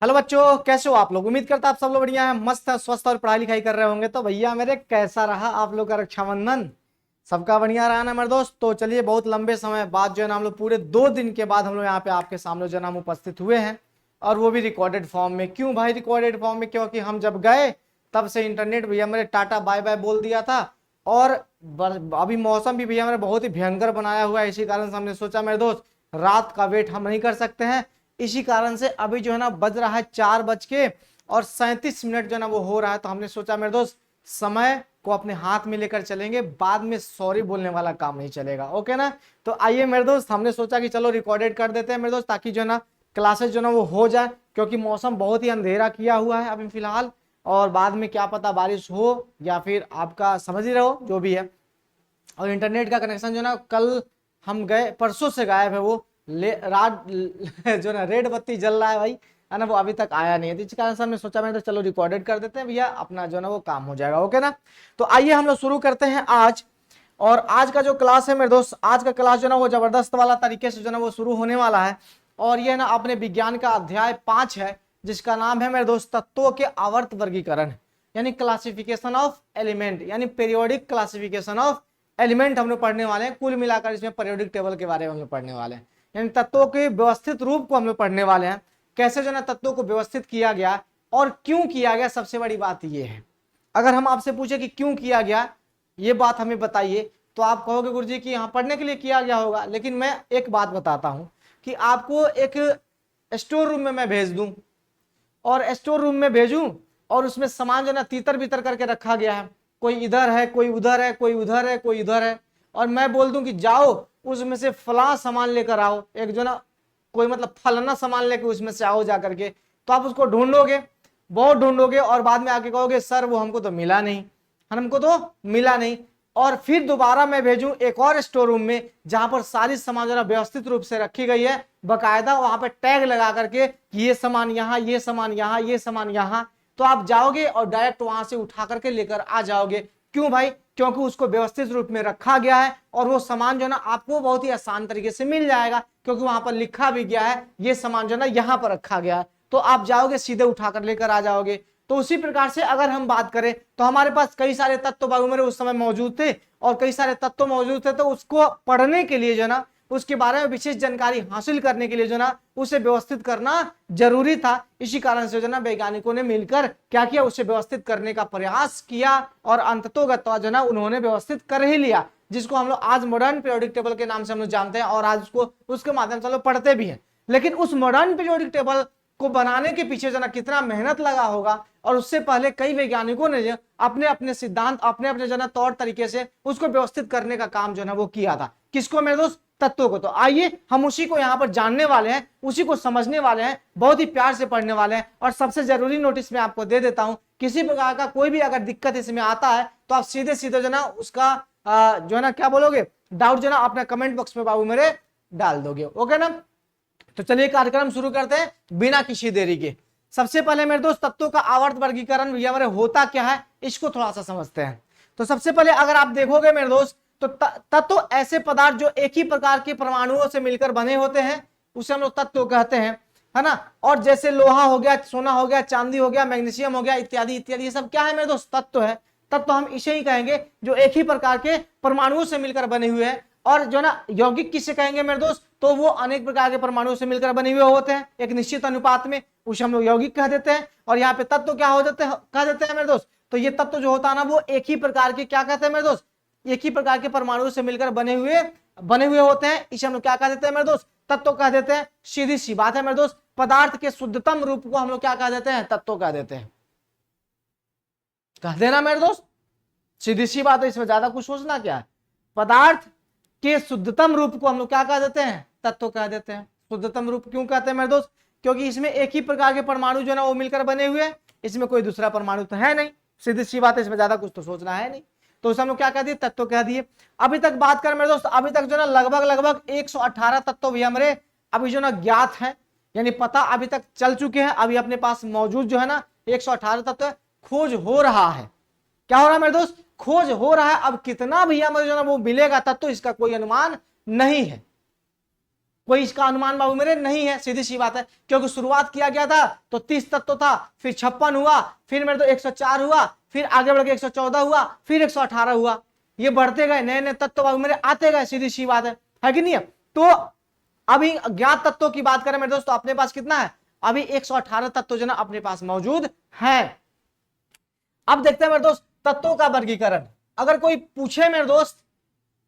Hello बच्चों, कैसे हो आप लोग। उम्मीद करता आप सब लोग बढ़िया है, मस्त है, स्वस्थ और पढ़ाई लिखाई कर रहे होंगे। तो भैया मेरे, कैसा रहा आप लोग का रक्षाबंधन। सबका बढ़िया रहा ना मेरे दोस्त। तो चलिए, बहुत लंबे समय बाद जो है ना, हम लोग पूरे 2 दिन के बाद हम लोग यहाँ पे आपके सामने जो है ना हम उपस्थित हुए हैं। और वो भी रिकॉर्डेड फॉर्म में। क्यों भाई रिकॉर्डेड फॉर्म में? क्योंकि हम जब गए तब से इंटरनेट भैया मेरे टाटा बाय बाय बोल दिया था। और अभी मौसम भी भैया मेरे बहुत ही भयंकर बनाया हुआ है। इसी कारण से हमने सोचा मेरे दोस्त, रात का वेट हम नहीं कर सकते हैं। इसी कारण से अभी जो है ना बज रहा है 4:37 जो है ना वो हो रहा है। तो हमने सोचा मेरे दोस्त, समय को अपने हाथ में लेकर चलेंगे, बाद में सॉरी बोलने वाला काम नहीं चलेगा। ओके ना। तो आइए मेरे दोस्त, हमने सोचा कि चलो रिकॉर्डेड कर देते हैं मेरे दोस्त, ताकि जो है ना क्लासेस जो है ना वो हो जाए। क्योंकि मौसम बहुत ही अंधेरा किया हुआ है अभी फिलहाल। और बाद में क्या पता बारिश हो या फिर आपका समझ ही रहो जो भी है। और इंटरनेट का कनेक्शन जो ना, कल हम गए, परसों से गायब है वो। रात जो ना रेड बत्ती जल रहा है भाई, है ना, वो अभी तक आया नहीं है। तो इस कारण से हमने सोचा मैंने, तो चलो रिकॉर्डेड कर देते हैं भैया, अपना जो ना वो काम हो जाएगा। ओके ना। तो आइए हम लोग शुरू करते हैं आज। और आज का जो क्लास है मेरे दोस्त, आज का क्लास जो ना वो जबरदस्त वाला तरीके से जो ना वो शुरू होने वाला है। और ये ना अपने विज्ञान का अध्याय 5 है, जिसका नाम है मेरे दोस्त तत्वों के आवर्त वर्गीकरण, यानी क्लासिफिकेशन ऑफ एलिमेंट, यानी पीरियोडिक क्लासिफिकेशन ऑफ एलिमेंट हम लोग पढ़ने वाले हैं। कुल मिलाकर इसमें पीरियोडिक टेबल के बारे में हम लोग पढ़ने वाले हैं, यानी तत्वों के व्यवस्थित रूप को हम लोग पढ़ने वाले हैं। कैसे जो ना तत्वों को व्यवस्थित किया गया और क्यों किया गया, सबसे बड़ी बात यह है। अगर हम आपसे पूछे कि क्यों किया गया, ये बात हमें बताइए, तो आप कहोगे गुरुजी कि यहाँ पढ़ने के लिए किया गया होगा। लेकिन मैं एक बात बताता हूं कि आपको एक स्टोर रूम में मैं भेज दूं, और स्टोर रूम में भेजूं, और उसमें सामान जो ना तीतर बीतर करके रखा गया है, कोई इधर है, कोई उधर है, कोई उधर है, कोई इधर है। और मैं बोल दूं कि जाओ उसमें से फला सामान लेकर आओ, एक जो ना कोई मतलब फलाना सामान लेकर उसमें से आओ जा करके। तो आप उसको ढूंढोगे, बहुत ढूंढोगे, और बाद में आके कहोगे सर वो हमको तो मिला नहीं, हमको तो मिला नहीं। और फिर दोबारा मैं भेजूं एक और स्टोर रूम में, जहां पर सारी सामान जो व्यवस्थित रूप से रखी गई है, बकायदा वहां पर टैग लगा करके कि ये सामान यहाँ, ये सामान यहाँ, ये सामान यहाँ। तो आप जाओगे और डायरेक्ट वहां से उठा करके लेकर आ जाओगे। क्यों भाई? क्योंकि उसको व्यवस्थित रूप में रखा गया है, और वो सामान जो ना आपको बहुत ही आसान तरीके से मिल जाएगा, क्योंकि वहां पर लिखा भी गया है ये सामान जो ना यहाँ पर रखा गया है। तो आप जाओगे सीधे उठाकर लेकर आ जाओगे। तो उसी प्रकार से अगर हम बात करें, तो हमारे पास कई सारे तत्व बाबू मेरे उस समय मौजूद थे, और कई सारे तत्व मौजूद थे। तो उसको पढ़ने के लिए जो ना, उसके बारे में विशेष जानकारी हासिल करने के लिए जो ना उसे व्यवस्थित करना जरूरी था। इसी कारण से जो ना वैज्ञानिकों ने मिलकर क्या किया, उसे व्यवस्थित करने का प्रयास किया, और अंततोगत्वा जो ना उन्होंने व्यवस्थित कर ही लिया, जिसको हम लोग आज मॉडर्न पीरियोडिक टेबल के नाम से हम लोग जानते हैं, और आज उसको उसके माध्यम से हम लोग पढ़ते भी हैं। लेकिन उस मॉडर्न पीरियोडिक टेबल को बनाने के पीछे जो ना कितना मेहनत लगा होगा, और उससे पहले कई वैज्ञानिकों ने जो अपने अपने सिद्धांत, अपने अपने जो ना तौर तरीके से उसको व्यवस्थित करने का काम जो ना वो किया था। किसको मेरे दोस्त? तत्वों को। तो आइए हम उसी को यहाँ पर जानने वाले हैं, उसी को समझने वाले हैं, बहुत ही प्यार से पढ़ने वाले हैं। और सबसे जरूरी नोटिस मैं आपको दे देता हूं, किसी प्रकार का कोई भी अगर दिक्कत इसमें आता है, तो आप सीधे सीधे जो ना उसका जो है ना क्या बोलोगे, डाउट जो ना अपना कमेंट बॉक्स में बाबू मेरे डाल दोगे। ओके ना। तो चलिए कार्यक्रम शुरू करते हैं बिना किसी देरी के। सबसे पहले मेरे दोस्त, तत्वों का आवर्त वर्गीकरण भैया मेरे होता क्या है, इसको थोड़ा सा समझते हैं। तो सबसे पहले अगर आप देखोगे मेरे दोस्त, तो तत्व ऐसे पदार्थ जो एक ही प्रकार के परमाणुओं से मिलकर बने होते हैं, उसे हम लोग तत्व कहते हैं, है ना। और जैसे लोहा हो गया, सोना हो गया, चांदी हो गया, मैग्नीशियम हो गया, इत्यादि इत्यादि, ये सब क्या है मेरे दोस्त? तत्व है। तत्व हम इसे ही कहेंगे जो एक ही प्रकार के परमाणुओं से मिलकर बने हुए हैं। और जो ना यौगिक किसे कहेंगे मेरे दोस्त? तो वो अनेक प्रकार के परमाणुओं से मिलकर बने हुए होते हैं एक निश्चित अनुपात में, उसे हम लोग यौगिक कह देते हैं। और यहाँ पे तत्व क्या हो जाते हैं, कह देते हैं मेरे दोस्त? तो ये तत्व जो होता है ना, वो एक ही प्रकार के, क्या कहते हैं मेरे दोस्त? एक ही प्रकार के परमाणुओं से मिलकर बने हुए होते हैं। इसे हम लोग क्या कह देते हैं मेरे दोस्त? तत्व कह देते हैं। सीधी सी बात है मेरे दोस्त, पदार्थ के शुद्धतम रूप को हम लोग क्या कह देते हैं? तत्व कह देते हैं। कह देना मेरे दोस्त, सीधी सी बात है, इसमें ज्यादा कुछ सोचना क्या है। पदार्थ के शुद्धतम रूप को हम लोग क्या कह देते हैं? तत्व कह देते हैं। शुद्धतम रूप क्यों कहते हैं मेरे दोस्त? क्योंकि इसमें एक ही प्रकार के परमाणु जो ना वो मिलकर बने हुए हैं, इसमें कोई दूसरा परमाणु तो है नहीं। सीधी सी बात है, इसमें ज्यादा कुछ तो सोचना है नहीं। तो उसे हम लोग क्या कह दिए? तत्व कह दिए। अभी तक बात करें मेरे दोस्त, अभी तक जो ना लगभग 118 तत्व भी हमारे अभी जो ना ज्ञात है, यानी पता अभी तक चल चुके हैं। अभी अपने पास मौजूद जो है ना 118 तत्व, खोज हो रहा है। क्या हो रहा है मेरे दोस्त? खोज हो रहा है। अब कितना भी हमें जो ना वो मिलेगा तत्व, इसका कोई अनुमान नहीं है। कोई इसका अनुमान बाबू मेरे नहीं है, सीधी सी बात है, क्योंकि शुरुआत किया गया था तो 30 तत्व था, फिर 56 हुआ, फिर मेरे तो 104 हुआ, फिर आगे बढ़ के 114 हुआ, फिर 118 हुआ, ये बढ़ते गए, नए नए तत्व बाबू मेरे आते गए, सीधी सी बात है कि नहीं है। तो अभी अज्ञात तत्वों की बात करें मेरे दोस्त, तो अपने पास कितना है, अभी 118 तत्व जो ना अपने पास मौजूद है। अब देखते हैं मेरे दोस्त तत्वों का वर्गीकरण। अगर कोई पूछे मेरे दोस्त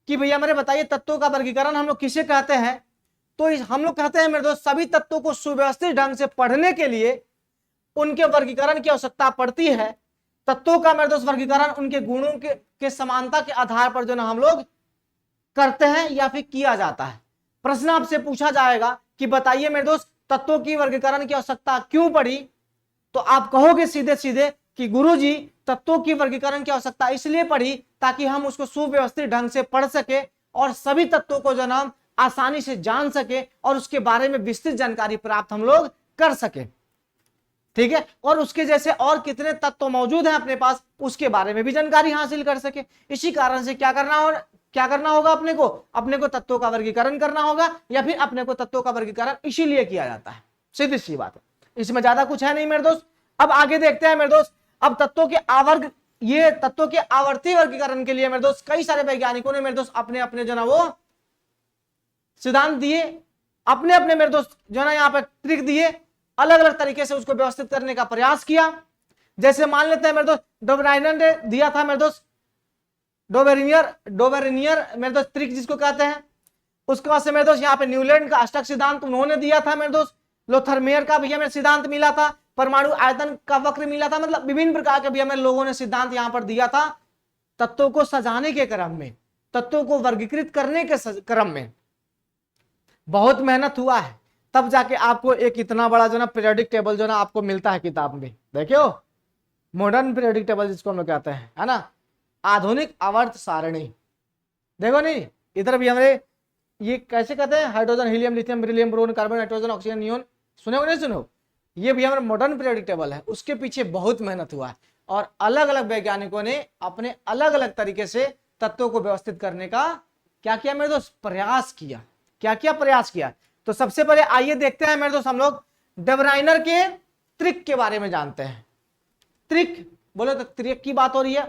कि भैया मेरे बताइए तत्वों का वर्गीकरण हम लोग किसे कहते हैं, तो हम लोग कहते हैं मेरे दोस्त सभी तत्वों को सुव्यवस्थित ढंग से पढ़ने के लिए उनके वर्गीकरण की आवश्यकता पड़ती है। तत्वों का मेरे दोस्त वर्गीकरण उनके गुणों के समानता के आधार पर जो ना हम लोग करते हैं या फिर किया जाता है। प्रश्न आपसे पूछा जाएगा कि बताइए मेरे दोस्त तत्वों की वर्गीकरण की आवश्यकता क्यों पड़ी, तो आप कहोगे सीधे सीधे कि गुरुजी तत्वों की वर्गीकरण की आवश्यकता इसलिए पड़ी ताकि हम उसको सुव्यवस्थित ढंग से पढ़ सके और सभी तत्वों को जो ना आसानी से जान सके और उसके बारे में विस्तृत जानकारी प्राप्त हम लोग कर सके, ठीक है, और उसके जैसे और कितने तत्व मौजूद हैं अपने पास उसके बारे में भी जानकारी हासिल कर सके। इसी कारण से क्या करना होगा अपने को तत्वों का वर्गीकरण करना होगा, या फिर अपने को तत्वों का वर्गीकरण इसीलिए किया जाता है, सीधी सी बात है, इसमें ज्यादा कुछ है नहीं मेरे दोस्त। अब आगे देखते हैं मेरे दोस्त, अब तत्वों के तत्वों के आवर्ती वर्गीकरण के लिए मेरे दोस्त कई सारे वैज्ञानिकों ने मेरे दोस्त अपने अपने जो ना वो सिद्धांत दिए, अपने अपने मेरे दोस्त जो ना यहाँ पे ट्रिक दिए, अलग अलग तरीके से उसको व्यवस्थित करने का प्रयास किया। जैसे मान लेते हैं मेरे दोस्त डोबराइनर ने दिया था मेरे दोस्त डोबेरिनियर मेरे दोस्त ट्रिक जिसको कहते हैं। उसके बाद से मेरे दोस्त यहाँ पे न्यूलैंड का अष्टक सिद्धांत उन्होंने दिया था मेरे दोस्त। लोथरमेयर का भी हमें सिद्धांत मिला था, परमाणु आयतन का वक्र मिला था, मतलब विभिन्न प्रकार के भी हमें लोगों ने सिद्धांत यहाँ पर दिया था। तत्वों को सजाने के क्रम में, तत्वों को वर्गीकृत करने के क्रम में बहुत मेहनत हुआ है, तब जाके आपको एक इतना बड़ा जो ना पीरियोडिक टेबल जो ना आपको मिलता है किताब में। देखियो मॉडर्न पीरियोडिक टेबल जिसको हम लोग कहते हैं, है ना, आधुनिक आवर्त सारणी। देखो नहीं इधर भी हमारे ये कैसे कहते हैं, hydrogen helium lithium beryllium boron carbon nitrogen oxygen neon, सुने हो नहीं सुनो, ये भी हमारा मॉडर्न पीरियोडिक टेबल है। उसके पीछे बहुत मेहनत हुआ है और अलग अलग वैज्ञानिकों ने अपने अलग अलग तरीके से तत्वों को व्यवस्थित करने का क्या किया मेरे दोस्त, प्रयास किया। क्या किया, प्रयास किया। तो सबसे पहले आइए देखते हैं मेरे दोस्त हम लोग डोबराइनर के त्रिक के बारे में जानते हैं। त्रिक बोले तो त्रिक की बात हो रही है,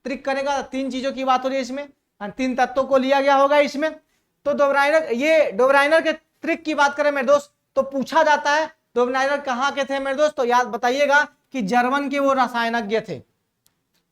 त्रिक करेगा तीन चीजों की बात हो रही है इसमें, तीन तत्वों को लिया गया होगा इसमें। तो डोबराइनर के त्रिक की बात करें मेरे दोस्त तो पूछा जाता है डोबराइनर कहाँ के थे मेरे दोस्त, तो याद बताइएगा कि जर्मन के वो रसायनज्ञ थे,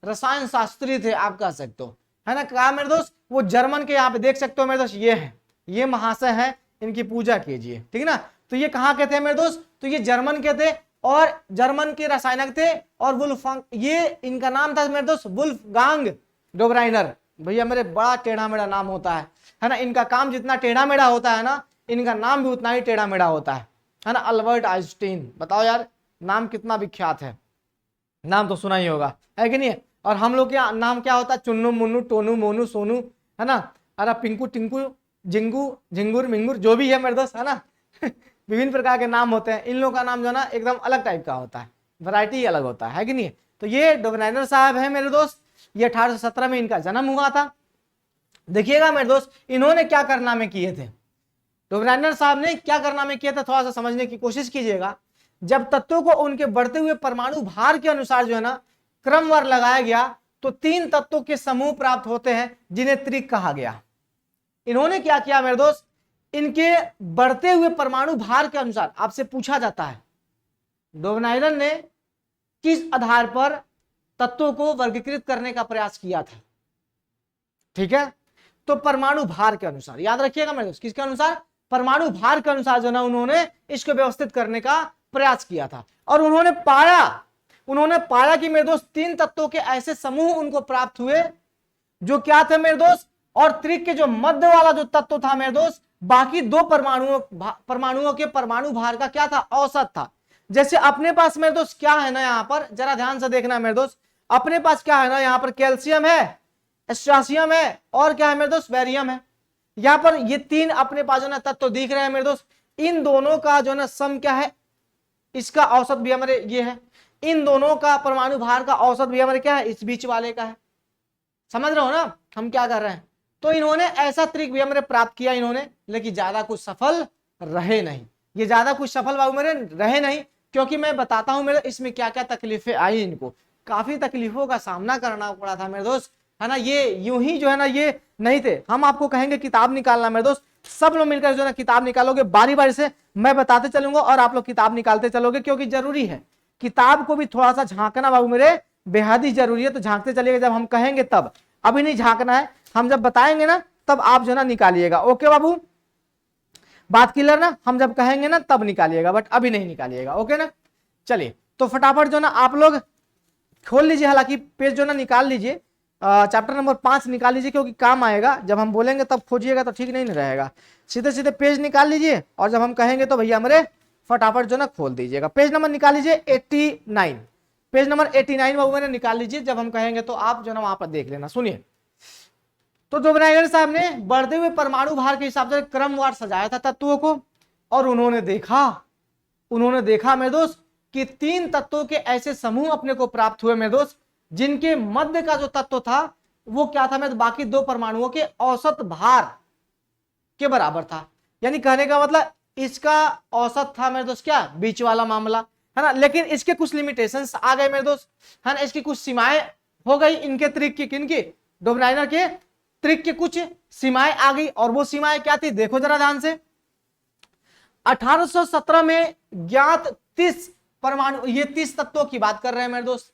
रसायन शास्त्री थे आप कह सकते हो, है ना। कहा मेरे दोस्त वो जर्मन के, यहाँ पे देख सकते हो मेरे दोस्त, ये है, ये महाशय है, इनकी पूजा कीजिए, ठीक है ना। तो ये कहाँ के थे मेरे दोस्त, तो ये जर्मन के थे और जर्मन के रसायनज्ञ थे। और वुल्फगांग, ये इनका नाम था मेरे दोस्त वुल्फगांग डोबराइनर। भैया मेरे बड़ा टेढ़ा मेढ़ा नाम होता है ना, इनका काम जितना टेढ़ा मेढ़ा होता है ना, इनका नाम भी उतना ही टेढ़ा मेढ़ा होता है ना। अल्बर्ट आइंस्टीन, बताओ यार नाम कितना विख्यात है, नाम तो सुना ही होगा, है कि नहीं। और हम लोग के नाम क्या होता है, चुन्नू मुन्नू टोनू मोनू सोनू, है ना, अरे पिंकू टिंकू जिंगू झिंगुर मिंगुर जो भी है मेरे दोस्त, है ना विभिन्न प्रकार के नाम होते हैं। इन लोगों का नाम जो है ना एकदम अलग टाइप का होता है, वैरायटी अलग होता है कि नहीं। तो ये डोबराइनर साहब है मेरे दोस्त, ये 1817 में इनका जन्म हुआ था। देखिएगा मेरे दोस्त इन्होंने क्या कारनामे किए थे, डोबराइनर साहब ने क्या कारनामे किए थे, थोड़ा सा समझने की कोशिश कीजिएगा। जब तत्वों को उनके बढ़ते हुए परमाणु भार के अनुसार जो है ना क्रमवार लगाया गया तो तीन तत्वों के समूह प्राप्त होते हैं जिन्हें त्रिक कहा गया। इन्होंने क्या किया मेरे दोस्त, इनके बढ़ते हुए परमाणु भार के अनुसार आपसे पूछा जाता है डोबराइनर ने किस आधार पर तत्वों को वर्गीकृत करने का प्रयास किया था, ठीक है। तो परमाणु भार के अनुसार, याद रखिएगा मेरे दोस्त, किसके अनुसार, परमाणु भार के अनुसार जो ना उन्होंने इसको व्यवस्थित करने का प्रयास किया था। और उन्होंने पाया कि मेरे दोस्त तीन तत्वों के ऐसे समूह उनको प्राप्त हुए जो क्या थे मेरे दोस्त, और त्रिक के जो मध्य वाला जो तत्व था मेरे दोस्त, बाकी दो परमाणुओं के परमाणु भार का क्या था, औसत था। जैसे अपने पास मेरे दोस्त क्या है ना, यहाँ पर जरा ध्यान से देखना मेरे दोस्त, अपने पास क्या है ना, यहाँ पर कैल्शियम है, स्ट्रासियम है और क्या है मेरे दोस्त, बैरियम है। यहाँ पर ये तीन अपने पास जो ना तत्व दिख रहे हैं मेरे दोस्त, इन दोनों का जो ना सम क्या है, इसका औसत भी हमारे ये है, इन दोनों का परमाणु भार का औसत भी हमारे क्या है, इस बीच वाले का है। समझ रहे हो ना हम क्या कर रहे हैं। तो इन्होंने ऐसा त्रिक भी हमारे प्राप्त किया इन्होंने, लेकिन ज्यादा कुछ सफल रहे नहीं, ये ज्यादा कुछ सफल बाबू मेरे रहे नहीं, क्योंकि मैं बताता हूं मेरे इसमें क्या क्या तकलीफें आई, इनको काफी तकलीफों का सामना करना पड़ा था मेरे दोस्त, है ना। ये यूं ही जो है ना ये नहीं थे। हम आपको कहेंगे किताब निकालना मेरे दोस्त, सब लोग मिलकर जो है ना किताब निकालोगे, बारी बारी से मैं बताते चलूंगा और आप लोग किताब निकालते चलोगे, क्योंकि जरूरी है किताब को भी थोड़ा सा झांकना बाबू मेरे, बेहद ही जरूरी है। तो झांकते चलिएगा, जब हम कहेंगे तब, अभी नहीं झांकना है, हम जब बताएंगे ना तब आप जो ना निकालिएगा। ओके बाबू, बात क्लियर ना, हम जब कहेंगे ना तब निकालिएगा, बट अभी नहीं निकालिएगा। ओके ना, चलिए तो फटाफट जो ना आप लोग खोल लीजिए, हालांकि पेज जो ना निकाल लीजिए, चैप्टर नंबर 5 निकाल लीजिए, क्योंकि काम आएगा, जब हम बोलेंगे तब खोजिएगा तो ठीक नहीं रहेगा। सीधे सीधे पेज निकाल लीजिए और जब हम कहेंगे तो भैया मेरे फटाफट जो ना खोल दीजिएगा। पेज नंबर निकाल लीजिए 89, पेज नंबर 89 बाबू मैंने निकाल लीजिए, जब हम कहेंगे तो आप जो ना वहां पर देख लेना। सुनिए, तो डोबराइगर साहब ने बढ़ते हुए परमाणु भार के हिसाब से क्रमवार सजाया था तत्वों को, और उन्होंने देखा मेरे दोस्त कि 3 तत्वों के ऐसे समूह अपने को प्राप्त हुए मेरे दोस्त, जिनके मध्य का जो तत्व था वो क्या था मेरे, बाकी 2 परमाणुओं के औसत भार के बराबर था। यानी कहने का मतलब इसका औसत था मेरे दोस्त क्या, बीच वाला मामला, है ना। लेकिन इसके कुछ लिमिटेशंस आ गए मेरे दोस्त, है ना, इसकी कुछ सीमाएं हो गई, इनके त्रिक की, किनकी, डोबराइगर के त्रिक के कुछ सीमाएं आ गई। और वो सीमाएं क्या थी, देखो जरा ध्यान से। 1817 में ज्ञात 30 परमाणु, ये 30 तत्वों की बात कर रहे हैं मेरे दोस्त,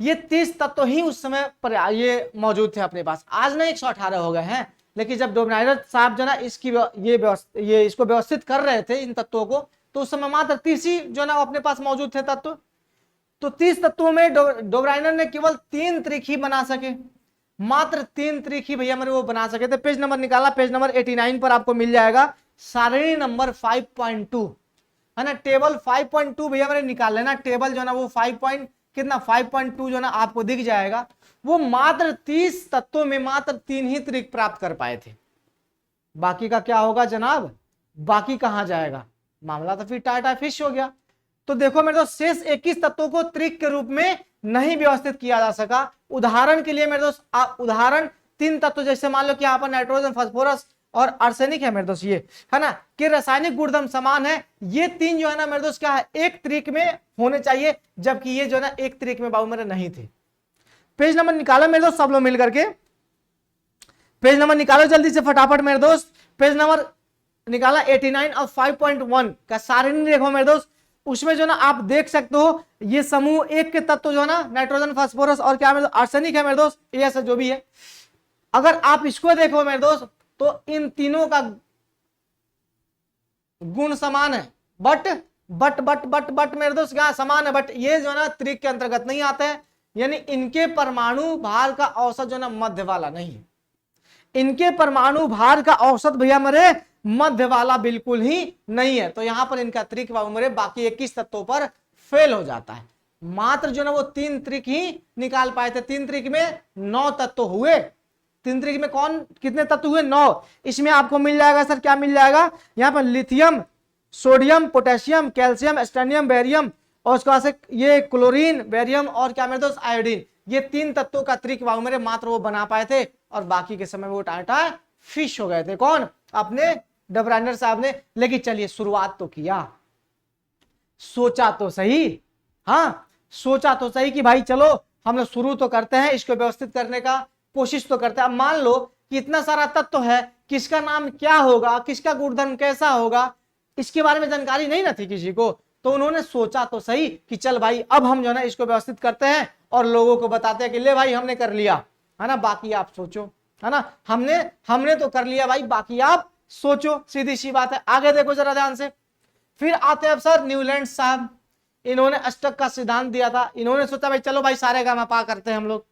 ये 30 तत्व ही उस समय पर ये मौजूद थे अपने पास। आज ना 118 हो गए हैं, लेकिन जब डोबराइगर साहब जो ना इसकी ये इसको व्यवस्थित कर रहे थे इन तत्वों को, तो उस समय मात्र 30 ही जो ना अपने पास मौजूद थे तत्व। तो 30 तत्वों में डोबराइगर ने केवल 3 त्रिक ही बना सके, मात्र 3 त्रिक ही भैया मेरे वो बना सके थे। पेज नंबर निकाला, पेज नंबर 89 पर आपको मिल जाएगा सारणी नंबर 5.2, है ना, टेबल 5.2 भैया मेरे निकाल लेना। टेबल जो ना वो 5.2 जो ना आपको दिख जाएगा। वो मात्र 30 तत्वों में मात्र 3 ही त्रिक प्राप्त कर पाए थे। बाकी का क्या होगा जनाब, बाकी कहां जाएगा, मामला तो फिर टाटा फिश हो गया। तो देखो मेरे दोस्त, शेष 21 तत्वों को त्रिक के रूप में नहीं व्यवस्थित किया जा सका। उदाहरण के लिए मेरे दोस्त, उदाहरण 3 तत्व, जैसे मान लो कि यहाँ पर नाइट्रोजन, फास्फोरस और आर्सेनिक है मेरे दोस्त, ये है ना, कि रासायनिक गुणधर्म समान है। ये 3 जो है ना मेरे दोस्त क्या है, एक त्रिक में होने चाहिए, जबकि ये जो है ना एक त्रिक में बाबू मेरे नहीं थे। पेज नंबर निकालो मेरे दोस्त, सब लोग मिल करके पेज नंबर निकालो जल्दी से फटाफट मेरे दोस्त। पेज नंबर निकाला 89 और 5.1 का सारणी देखो मेरे दोस्त, उसमें जो ना आप देख सकते हो ये समूह 1 के तत्व जो है ना नाइट्रोजन, फास्फोरस और क्या मेरे आर्सेनिक है मेरे दोस्त, ये ऐसा जो भी है। अगर आप इसको देखो मेरे दोस्त, तो इन तीनों का गुण समान है, बट मेरे दोस्त क्या समान है, बट ये जो है ना त्रिक के अंतर्गत नहीं आता है। यानी इनके परमाणु भार का औसत जो ना मध्य वाला नहीं है, इनके परमाणु भार का औसत भैया मेरे मध्य वाला बिल्कुल ही नहीं है। तो यहां पर इनका त्रिक बाबू मेरे बाकी 21 तत्वों पर फेल हो जाता है। मात्र जो ना वो 3 त्रिक ही निकाल पाए थे। 3 त्रिक में 9 तत्व हुए। 3 त्रिक में कौन कितने तत्व हुए, 9। इसमें आपको मिल जाएगा सर, क्या मिल जाएगा यहाँ पर, lithium, sodium, potassium, calcium, strontium, barium, और उसके बाद से ये क्लोरीन, बेरियम और क्या मेरे दोस्त आयोडीन। ये 3 तत्वों का त्रिक बाबू मेरे मात्र वो बना पाए थे, और बाकी के समय वो टाटा फिश हो गए थे। कौन, अपने डोबराइगर साहब ने। लेकिन चलिए शुरुआत तो किया, सोचा तो सही, हाँ सोचा तो सही कि भाई चलो हम लोग शुरू तो करते हैं, इसको व्यवस्थित करने का कोशिश तो करते हैं। अब मान लो कि इतना सारा तत्व है, किसका नाम क्या होगा, किसका गुणधर्म कैसा होगा, इसके बारे में जानकारी नहीं ना थी किसी को। तो उन्होंने सोचा तो सही कि चल भाई अब हम जो है ना इसको व्यवस्थित करते हैं और लोगों को बताते हैं कि ले भाई हमने कर लिया, है ना, बाकी आप सोचो, है ना, हमने तो कर लिया भाई, बाकी आप सोचो। सीधी सी बात है। आगे देखो जरा ध्यान से। फिर आते हैं सर न्यूलैंड साहब, इन्होंने अष्टक का सिद्धांत दिया था। इन्होंने सोचा भाई चलो भाई सारे गामा पा करते हैं हम लोग,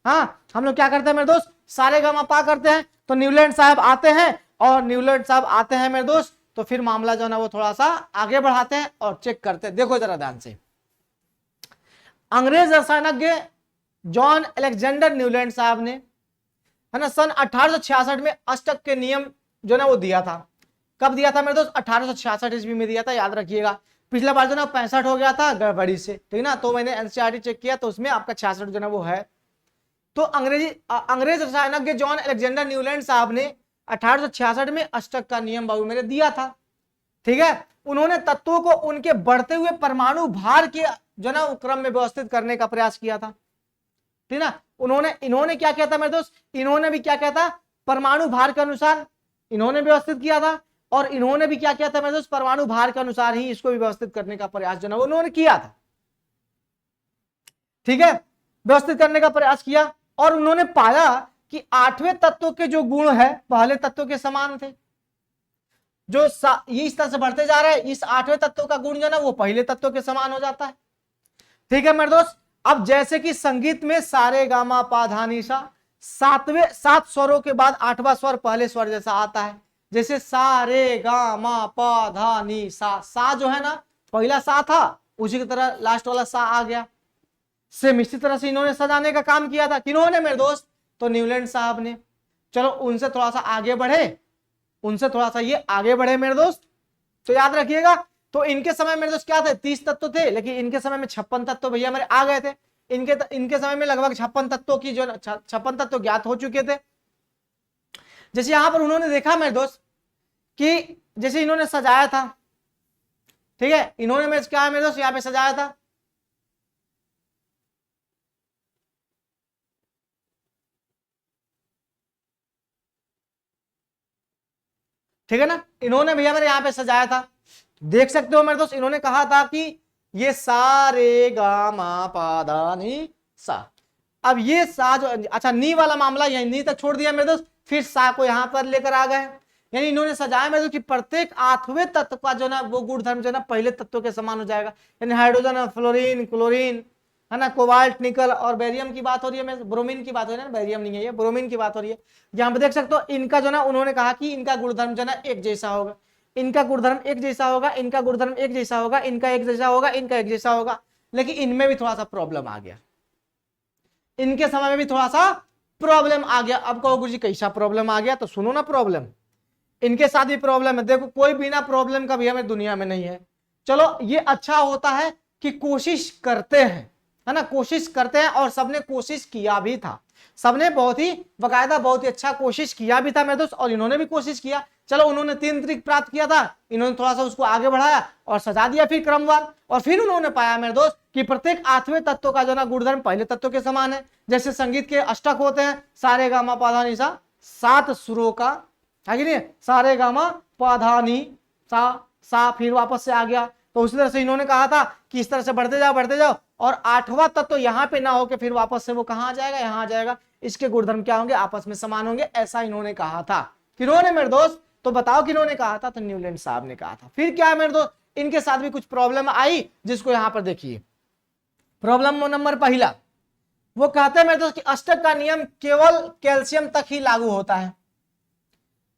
हाँ हम लोग क्या करते हैं मेरे दोस्त, सारे गामा पा करते हैं। तो न्यूलैंड साहब आते हैं, और न्यूलैंड साहब आते हैं मेरे दोस्त, तो फिर मामला जो है ना वो थोड़ा सा आगे बढ़ाते हैं और चेक करते हैं। देखो जरा ध्यान से। अंग्रेज रसायनज्ञ जॉन अलेक्जेंडर न्यूलैंड साहब ने, है ना, सन 1866 में अष्टक के नियम जो ना वो दिया था। कब दिया था मेरे दोस्त, 1866 ईस्वी में दिया था, याद रखिएगा। पिछला बार जो ना 65 हो गया था गड़बड़ी से, ठीक ना, तो मैंने एनसीईआरटी चेक किया तो उसमें आपका 66 जो ना वो है। तो अंग्रेज रसायनज्ञ जॉन अलेक्जेंडर न्यूलैंड साहब ने 1866 में अष्टक का नियम बाबू मेरे दिया था। ठीक है, उन्होंने तत्वों को उनके बढ़ते हुए परमाणु भार के जो ना क्रम में व्यवस्थित करने का प्रयास किया था। ठीक ना, इन्होंने क्या किया था मेरे दोस्त, इन्होंने भी क्या किया था, परमाणु भार के अनुसार इन्होंने व्यवस्थित किया था, और इन्होंने भी क्या किया था मेरे दोस्त, परमाणु भार के अनुसार ही इसको भी व्यवस्थित करने का प्रयास जो ना उन्होंने किया था। ठीक है, व्यवस्थित करने का प्रयास किया, और उन्होंने पाया कि आठवें तत्व के जो गुण है पहले तत्व के समान थे। जो ये इस तरह से बढ़ते जा रहा है, इस आठवें तत्व का गुण जो ना वो पहले तत्व के समान हो जाता है। ठीक है मेरे दोस्त, अब जैसे कि संगीत में सारे गामा पा धा नी सा, सात स्वरों के बाद आठवां स्वर पहले स्वर जैसा आता है, जैसे सारे गामा पा धा नी सा जो है ना पहला सा था, उसी की तरह लास्ट वाला सा आ गया। सेम इसी तरह से इन्होंने सजाने का काम किया था। किन्होंने मेरे दोस्त, तो न्यूलैंड साहब ने। चलो उनसे थोड़ा सा आगे बढ़े, उनसे थोड़ा सा ये आगे बढ़े मेरे दोस्त, तो याद रखिएगा, तो इनके समय मेरे दोस्त क्या थे, 30 तत्व थे, लेकिन इनके समय में 56 तत्व भैया मेरे आ गए थे। इनके समय में लगभग 56 तत्वों की जो 56 तत्व ज्ञात हो चुके थे। जैसे यहां पर उन्होंने देखा मेरे दोस्त कि जैसे इन्होंने सजाया था, ठीक है, इन्होंने मेरे क्या है मेरे दोस्त, यहां पे सजाया था, ठीक है ना, इन्होंने भैया मेरे यहां पे सजाया था, देख सकते हो मेरे दोस्त, इन्होंने कहा था कि ये सारे गामा पा धा नी सा। अब ये सा जो, अच्छा नी वाला मामला यही नी तक छोड़ दिया मेरे दोस्त, फिर सा को यहां पर लेकर आ गए, यानी इन्होंने सजाया मेरे दोस्त कि प्रत्येक आठवें तत्व का जो ना वो गुणधर्म जो ना पहले तत्व के समान हो जाएगा, यानी हाइड्रोजन, फ्लोरीन, क्लोरीन, है ना, कोबाल्ट, निकल और बेरियम की बात हो रही है, ब्रोमीन की बात हो रही है ना, बेरियम नहीं है ये, ब्रोमीन की बात हो रही है। यहाँ पे देख सकते हो इनका जो ना उन्होंने कहा कि इनका गुणधर्म जो ना एक जैसा होगा, इनका गुणधर्म एक जैसा होगा, इनका गुणधर्म एक जैसा होगा, इनका एक जैसा होगा, इनका एक जैसा होगा, लेकिन इनमें भी थोड़ा सा प्रॉब्लम आ गया, इनके समय में भी थोड़ा सा प्रॉब्लम आ गया। अब कहो गुरुजी कैसा प्रॉब्लम आ गया, तो सुनो ना प्रॉब्लम, इनके साथ भी प्रॉब्लम है। देखो कोई बिना प्रॉब्लम का भी हमें दुनिया में नहीं है। चलो ये अच्छा होता है कि कोशिश करते हैं, है ना, कोशिश करते हैं, और सबने कोशिश किया भी था, सबने बहुत ही बकायदा बहुत ही अच्छा कोशिश किया भी था मेरे दोस्त, और इन्होंने भी कोशिश किया। चलो उन्होंने 3 त्रिक प्राप्त किया था, इन्होंने थोड़ा सा उसको आगे बढ़ाया और सजा दिया फिर क्रमवार, और फिर उन्होंने पाया मेरे दोस्त कि प्रत्येक आठवें तत्व का जो ना गुणधर्म पहले तत्व के समान है। जैसे संगीत के अष्टक होते हैं, सारे गामा पा धा नी सा, 7 सुरों का है कि नहीं, सारे गामा पा धा नी सा फिर वापस से आ गया। तो उसी तरह से इन्होंने कहा था कि इस तरह से बढ़ते जाओ, और आठवां तत्व यहाँ पे ना होके फिर वापस से वो कहाँ आ जाएगा, यहाँ आ जाएगा, इसके गुणधर्म क्या होंगे, आपस में समान होंगे, ऐसा इन्होंने कहा था। किन्होंने मेरे दोस्त, तो बताओ किन्होंने कहा था, तो न्यूलैंड साहब ने कहा था। फिर क्या है मेरे दोस्त, इनके साथ भी कुछ प्रॉब्लम आई, जिसको यहां पर देखिए। प्रॉब्लम नंबर पहला, वो कहते हैं मेरे दोस्त कि अष्टक का नियम केवल कैल्शियम तक ही लागू होता है।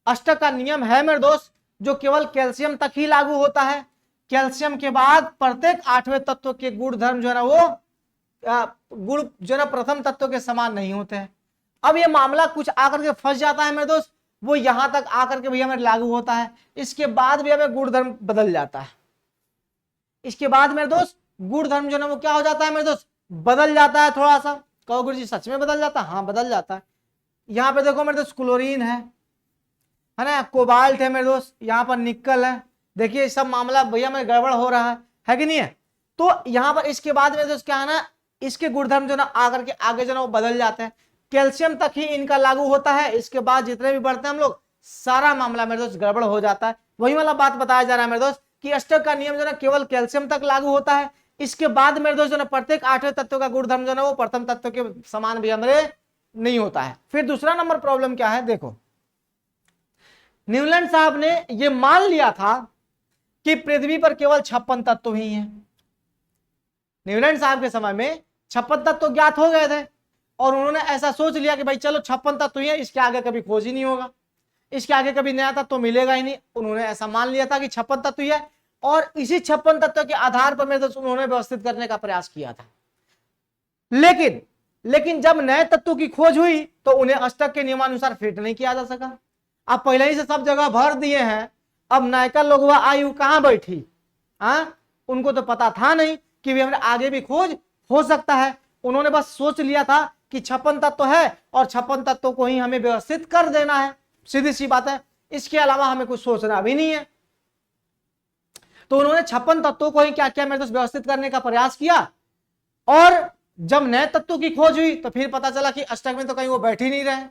अष्टक का नियम है मेरे दोस्त जो केवल कैल्शियम तक ही लागू होता है, कैल्शियम के बाद प्रत्येक आठवें तत्व के गुणधर्म जो है ना वो गुण जो है ना प्रथम तत्व के समान नहीं होते हैं। अब ये मामला कुछ आकर के फंस जाता है मेरे दोस्त, वो यहां तक आकर के भैया मेरे लागू होता है, इसके बाद भी हमें गुणधर्म बदल जाता है। इसके बाद मेरे दोस्त गुणधर्म जो ना वो क्या हो जाता है मेरे दोस्त, बदल जाता है थोड़ा सा। कहो गुरु जी सच में बदल जाता है? हाँ बदल जाता है। यहाँ पे देखो मेरे दोस्त क्लोरीन है ना, कोबाल्ट है मेरे दोस्त, यहाँ पर निकल है, देखिए सब मामला भैया में गड़बड़ हो रहा है कि नहीं है। तो यहाँ पर इसके बाद मेरे दोस्त क्या है ना, इसके गुणधर्म जो ना आकर के आगे जो ना वो बदल जाते हैं, कैल्शियम तक ही इनका लागू होता है, इसके बाद जितने भी बढ़ते हैं हम लोग सारा मामला मेरे दोस्त गड़बड़ हो जाता है। वही वाला बात बताया जा रहा है मेरे दोस्त कि अष्टक का नियम जो ना केवल कैल्शियम तक लागू होता है, इसके बाद मेरे दोस्त जो ना प्रत्येक आठवें तत्व का गुणधर्म जो ना वो प्रथम तत्व के समान भी हमारे नहीं होता है। फिर दूसरा नंबर प्रॉब्लम क्या है, देखो न्यूलैंड साहब ने ये मान लिया था कि पृथ्वी पर केवल 56 तत्व ही हैं। न्यूलैंड साहब के समय में 56 तत्व ज्ञात हो गए थे, और उन्होंने ऐसा सोच लिया कि भाई चलो 56 तत्व ही है, इसके आगे कभी खोज ही नहीं होगा, इसके आगे कभी नया तत्व मिलेगा ही नहीं। उन्होंने ऐसा मान लिया था कि 56 तत्व ही है, और इसी 56 तत्व के आधार पर मेरे दोस्त उन्होंने व्यवस्थित करने का प्रयास किया था। लेकिन जब नए तत्वों की खोज हुई तो उन्हें अष्टक के नियमानुसार फिट नहीं किया जा सका। अब पहले ही से सब जगह भर दिए हैं, अब नायका लोग आयु कहां बैठी, उनको तो पता था नहीं कि भी हमारे आगे भी खोज हो सकता है। उन्होंने बस सोच लिया था कि 56 तत्व है और 56 तत्वों को ही हमें व्यवस्थित कर देना है। सीधी सी बात है, इसके अलावा हमें कुछ सोचना भी नहीं है। तो उन्होंने 56 तत्वों को ही क्या किया मेरे दोस्त, व्यवस्थित करने का प्रयास किया। और जब नए तत्वों की खोज हुई तो फिर पता चला कि अष्टक में तो कहीं वो बैठ ही नहीं रहे,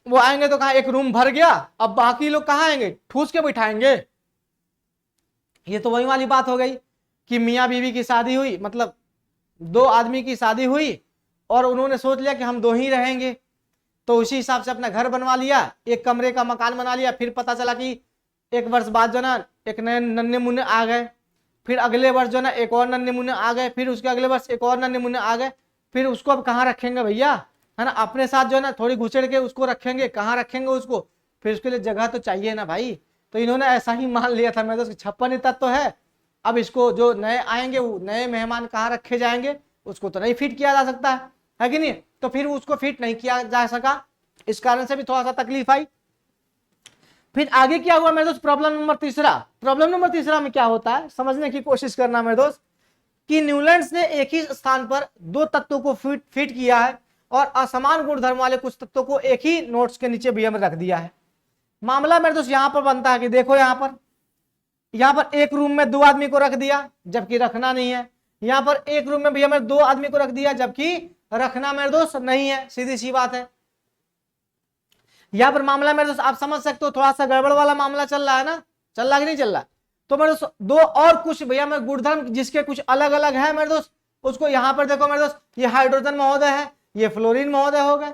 वो आएंगे तो कहा एक रूम भर गया, अब बाकी लोग कहाँ आएंगे, ठूस के बिठाएंगे। ये तो वही वाली बात हो गई कि मियाँ बीवी की शादी हुई, मतलब दो आदमी की शादी हुई और उन्होंने सोच लिया कि हम दो ही रहेंगे, तो उसी हिसाब से अपना घर बनवा लिया, एक कमरे का मकान बना लिया। फिर पता चला कि एक वर्ष बाद जो ना एक नए नन्हे मुन्ने आ गए, फिर अगले वर्ष जो ना एक और नन्हे मुन्ने आ गए, फिर उसके अगले वर्ष एक और नन्हे मुन्ने आ गए। फिर उसको अब कहाँ रखेंगे भैया, है ना, अपने साथ जो है ना थोड़ी घुसेड़ के उसको रखेंगे, कहाँ रखेंगे उसको, फिर उसके लिए जगह तो चाहिए ना भाई। तो इन्होंने ऐसा ही मान लिया था, मैं तो 56 तत्व तो है, अब इसको जो नए आएंगे वो नए मेहमान कहाँ रखे जाएंगे, उसको तो नहीं फिट किया जा सकता है कि नहीं। तो फिर उसको फिट नहीं किया जा सका, इस कारण से भी थोड़ा सा तकलीफ आई। फिर आगे क्या हुआ मेरे दोस्त, प्रॉब्लम नंबर तीसरा। प्रॉब्लम नंबर तीसरा में क्या होता है समझने की कोशिश करना मेरे दोस्त, कि न्यूलैंड्स ने एक ही स्थान पर दो तत्वों को फिट किया है और असमान गुणधर्म वाले कुछ तत्वों को एक ही नोट्स के नीचे बीएम रख दिया है। मामला मेरे दोस्त यहां पर बनता है कि देखो यहां पर एक रूम में दो आदमी को रख दिया जबकि रखना नहीं है, यहां पर एक रूम में भैया मेरे दो आदमी को रख दिया जबकि रखना मेरे दोस्त नहीं है, सीधी सी बात है। यहां पर मामला मेरे दोस्त आप समझ सकते हो, थोड़ा सा गड़बड़ वाला मामला चल रहा है ना, चल रहा कि नहीं चल रहा। तो मेरे दोस्त दो और कुछ भैया मेरे गुणधर्म जिसके कुछ अलग अलग है मेरे दोस्त, उसको यहां पर देखो मेरे दोस्त, ये हाइड्रोजन महोदय है, ये फ्लोरीन महोदय हो गए,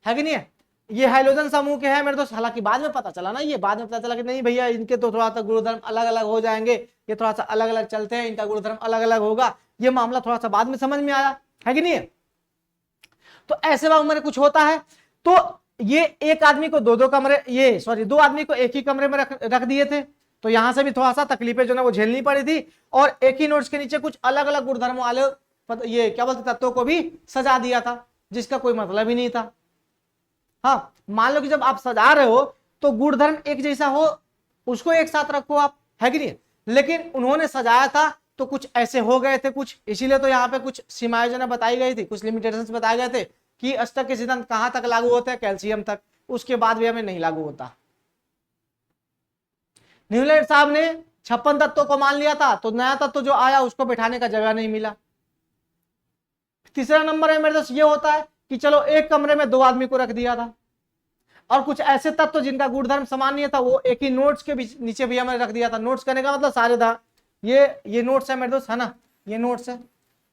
है कि नहीं है, ये हाइड्रोजन समूह के हैं मेरे दोस्त। हालांकि बाद में पता चला ना, ये बाद में पता चला कि नहीं भैया इनके तो थोड़ा सा गुणधर्म अलग अलग हो जाएंगे, ये थोड़ा सा अलग अलग चलते हैं, इनका गुणधर्म अलग अलग होगा, ये मामला थोड़ा सा बाद में समझ में आया, है कि नहीं है। तो ऐसे में कुछ होता है, तो ये एक आदमी को दो कमरे, ये सॉरी दो आदमी को एक ही कमरे में रख दिए थे, तो यहां से भी थोड़ा सा तकलीफें जो ना वो झेलनी पड़ी थी। और एक ही नोट्स के नीचे कुछ अलग अलग गुणधर्म वाले ये क्या बोलते तत्वों को भी सजा दिया था जिसका कोई मतलब ही नहीं था। हाँ, मान लो कि जब आप सजा रहे हो तो गुणधर्म एक जैसा हो उसको एक साथ रखो आप, है कि नहीं। लेकिन उन्होंने सजाया था तो कुछ ऐसे हो गए थे कुछ, इसीलिए तो यहाँ पे कुछ सीमाएं जो बताई गई थी, कुछ लिमिटेशंस बताए गए थे कि अष्टक के सिद्धांत कहां तक लागू होते हैं, कैल्शियम तक, उसके बाद भी हमें नहीं लागू होता। न्यूलैंड साहब ने 56 तत्वों को मान लिया था, तो नया तत्व जो आया उसको बैठाने का जगह नहीं मिला। तीसरा नंबर है मेरे दोस्त ये होता है कि चलो एक कमरे में दो आदमी को रख दिया था और कुछ ऐसे तत्व जिनका गुणधर्म समान नहीं था वो एक ही नोट्स के नीचे भी हमें रख दिया था। नोट्स करने का मतलब सारे था, ये नोट्स है मेरे दोस्त, है ना, ये नोट्स है,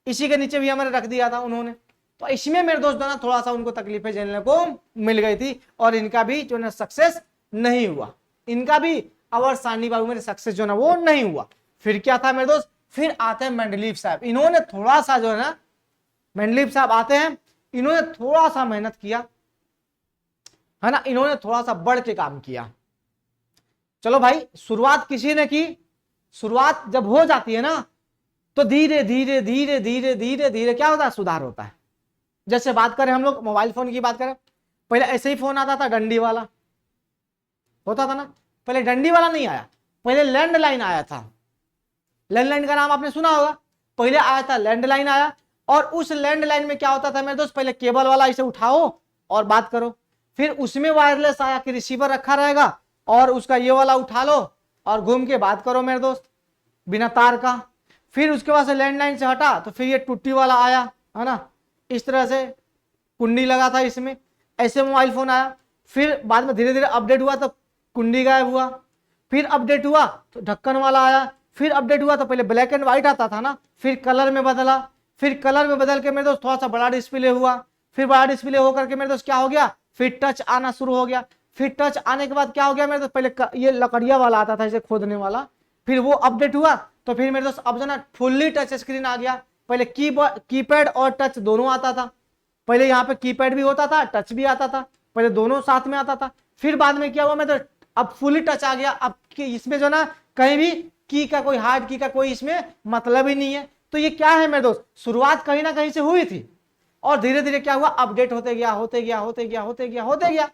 इसी के नीचे भी हमें रख दिया था उन्होंने। तो इसमें मेरे दोस्त ना थोड़ा सा उनको तकलीफें झेलने को मिल गई थी और इनका भी जो ना सक्सेस नहीं हुआ, इनका भी आवर्त सारणी बाबू मेरे सक्सेस जो ना वो नहीं हुआ। फिर क्या था मेरे दोस्त, फिर आते हैं मेंडलीव साहब, इन्होंने थोड़ा सा जो है ना, मेंडलीव साहब आते हैं, इन्होंने थोड़ा सा मेहनत किया, है ना, इन्होंने थोड़ा सा बढ़ के काम किया। चलो भाई शुरुआत किसी ने की, शुरुआत जब हो जाती है ना तो धीरे धीरे धीरे धीरे धीरे धीरे क्या होता है, सुधार होता है। जैसे बात करें हम लोग मोबाइल फोन की बात करें, पहले ऐसे ही फोन आता था डंडी वाला होता था ना, पहले डंडी वाला नहीं आया, पहले लैंडलाइन आया था। लैंडलाइन का नाम आपने सुना होगा, पहले आया था लैंडलाइन आया, और उस लैंडलाइन में क्या होता था मेरे दोस्त, पहले केबल वाला इसे उठाओ और बात करो, फिर उसमें वायरलेस आया कि रिसीवर रखा रहेगा और उसका ये वाला उठा लो और घूम के बात करो मेरे दोस्त बिना तार का। फिर उसके बाद से लैंडलाइन से हटा तो फिर ये टूटी वाला आया, है ना, इस तरह से कुंडी लगा था इसमें, ऐसे मोबाइल फोन आया। फिर बाद में धीरे धीरे अपडेट हुआ तो कुंडी गायब हुआ, फिर अपडेट हुआ तो ढक्कन वाला आया, फिर अपडेट हुआ तो पहले ब्लैक एंड व्हाइट आता था ना, फिर कलर में बदला, फिर कलर में बदल के मेरे दोस्त थोड़ा सा बड़ा डिस्प्ले हुआ, फिर बड़ा डिस्प्ले होकर के मेरे दोस्त क्या हो गया, फिर टच आना शुरू हो गया। फिर टच आने के बाद क्या हो गया मेरे दोस्त, पहले ये लकड़िया वाला आता था इसे खोदने वाला, फिर वो अपडेट हुआ तो फिर मेरे दोस्त अब जो ना फुल्ली टच स्क्रीन आ गया। पहले कीपैड और टच दोनों आता था, पहले यहाँ पे कीपैड भी होता था टच भी आता था, पहले दोनों साथ में आता था। फिर बाद में क्या हुआ मेरे दोस्त, अब फुल्ली टच आ गया, अब इसमें जो ना कहीं भी की का कोई हार्ड की का कोई इसमें मतलब ही नहीं है। तो ये क्या है मेरे दोस्त, शुरुआत कहीं ना कहीं से हुई थी और धीरे धीरे क्या हुआ, अपडेट होते गया होते गया होते गया होते गया होते गया।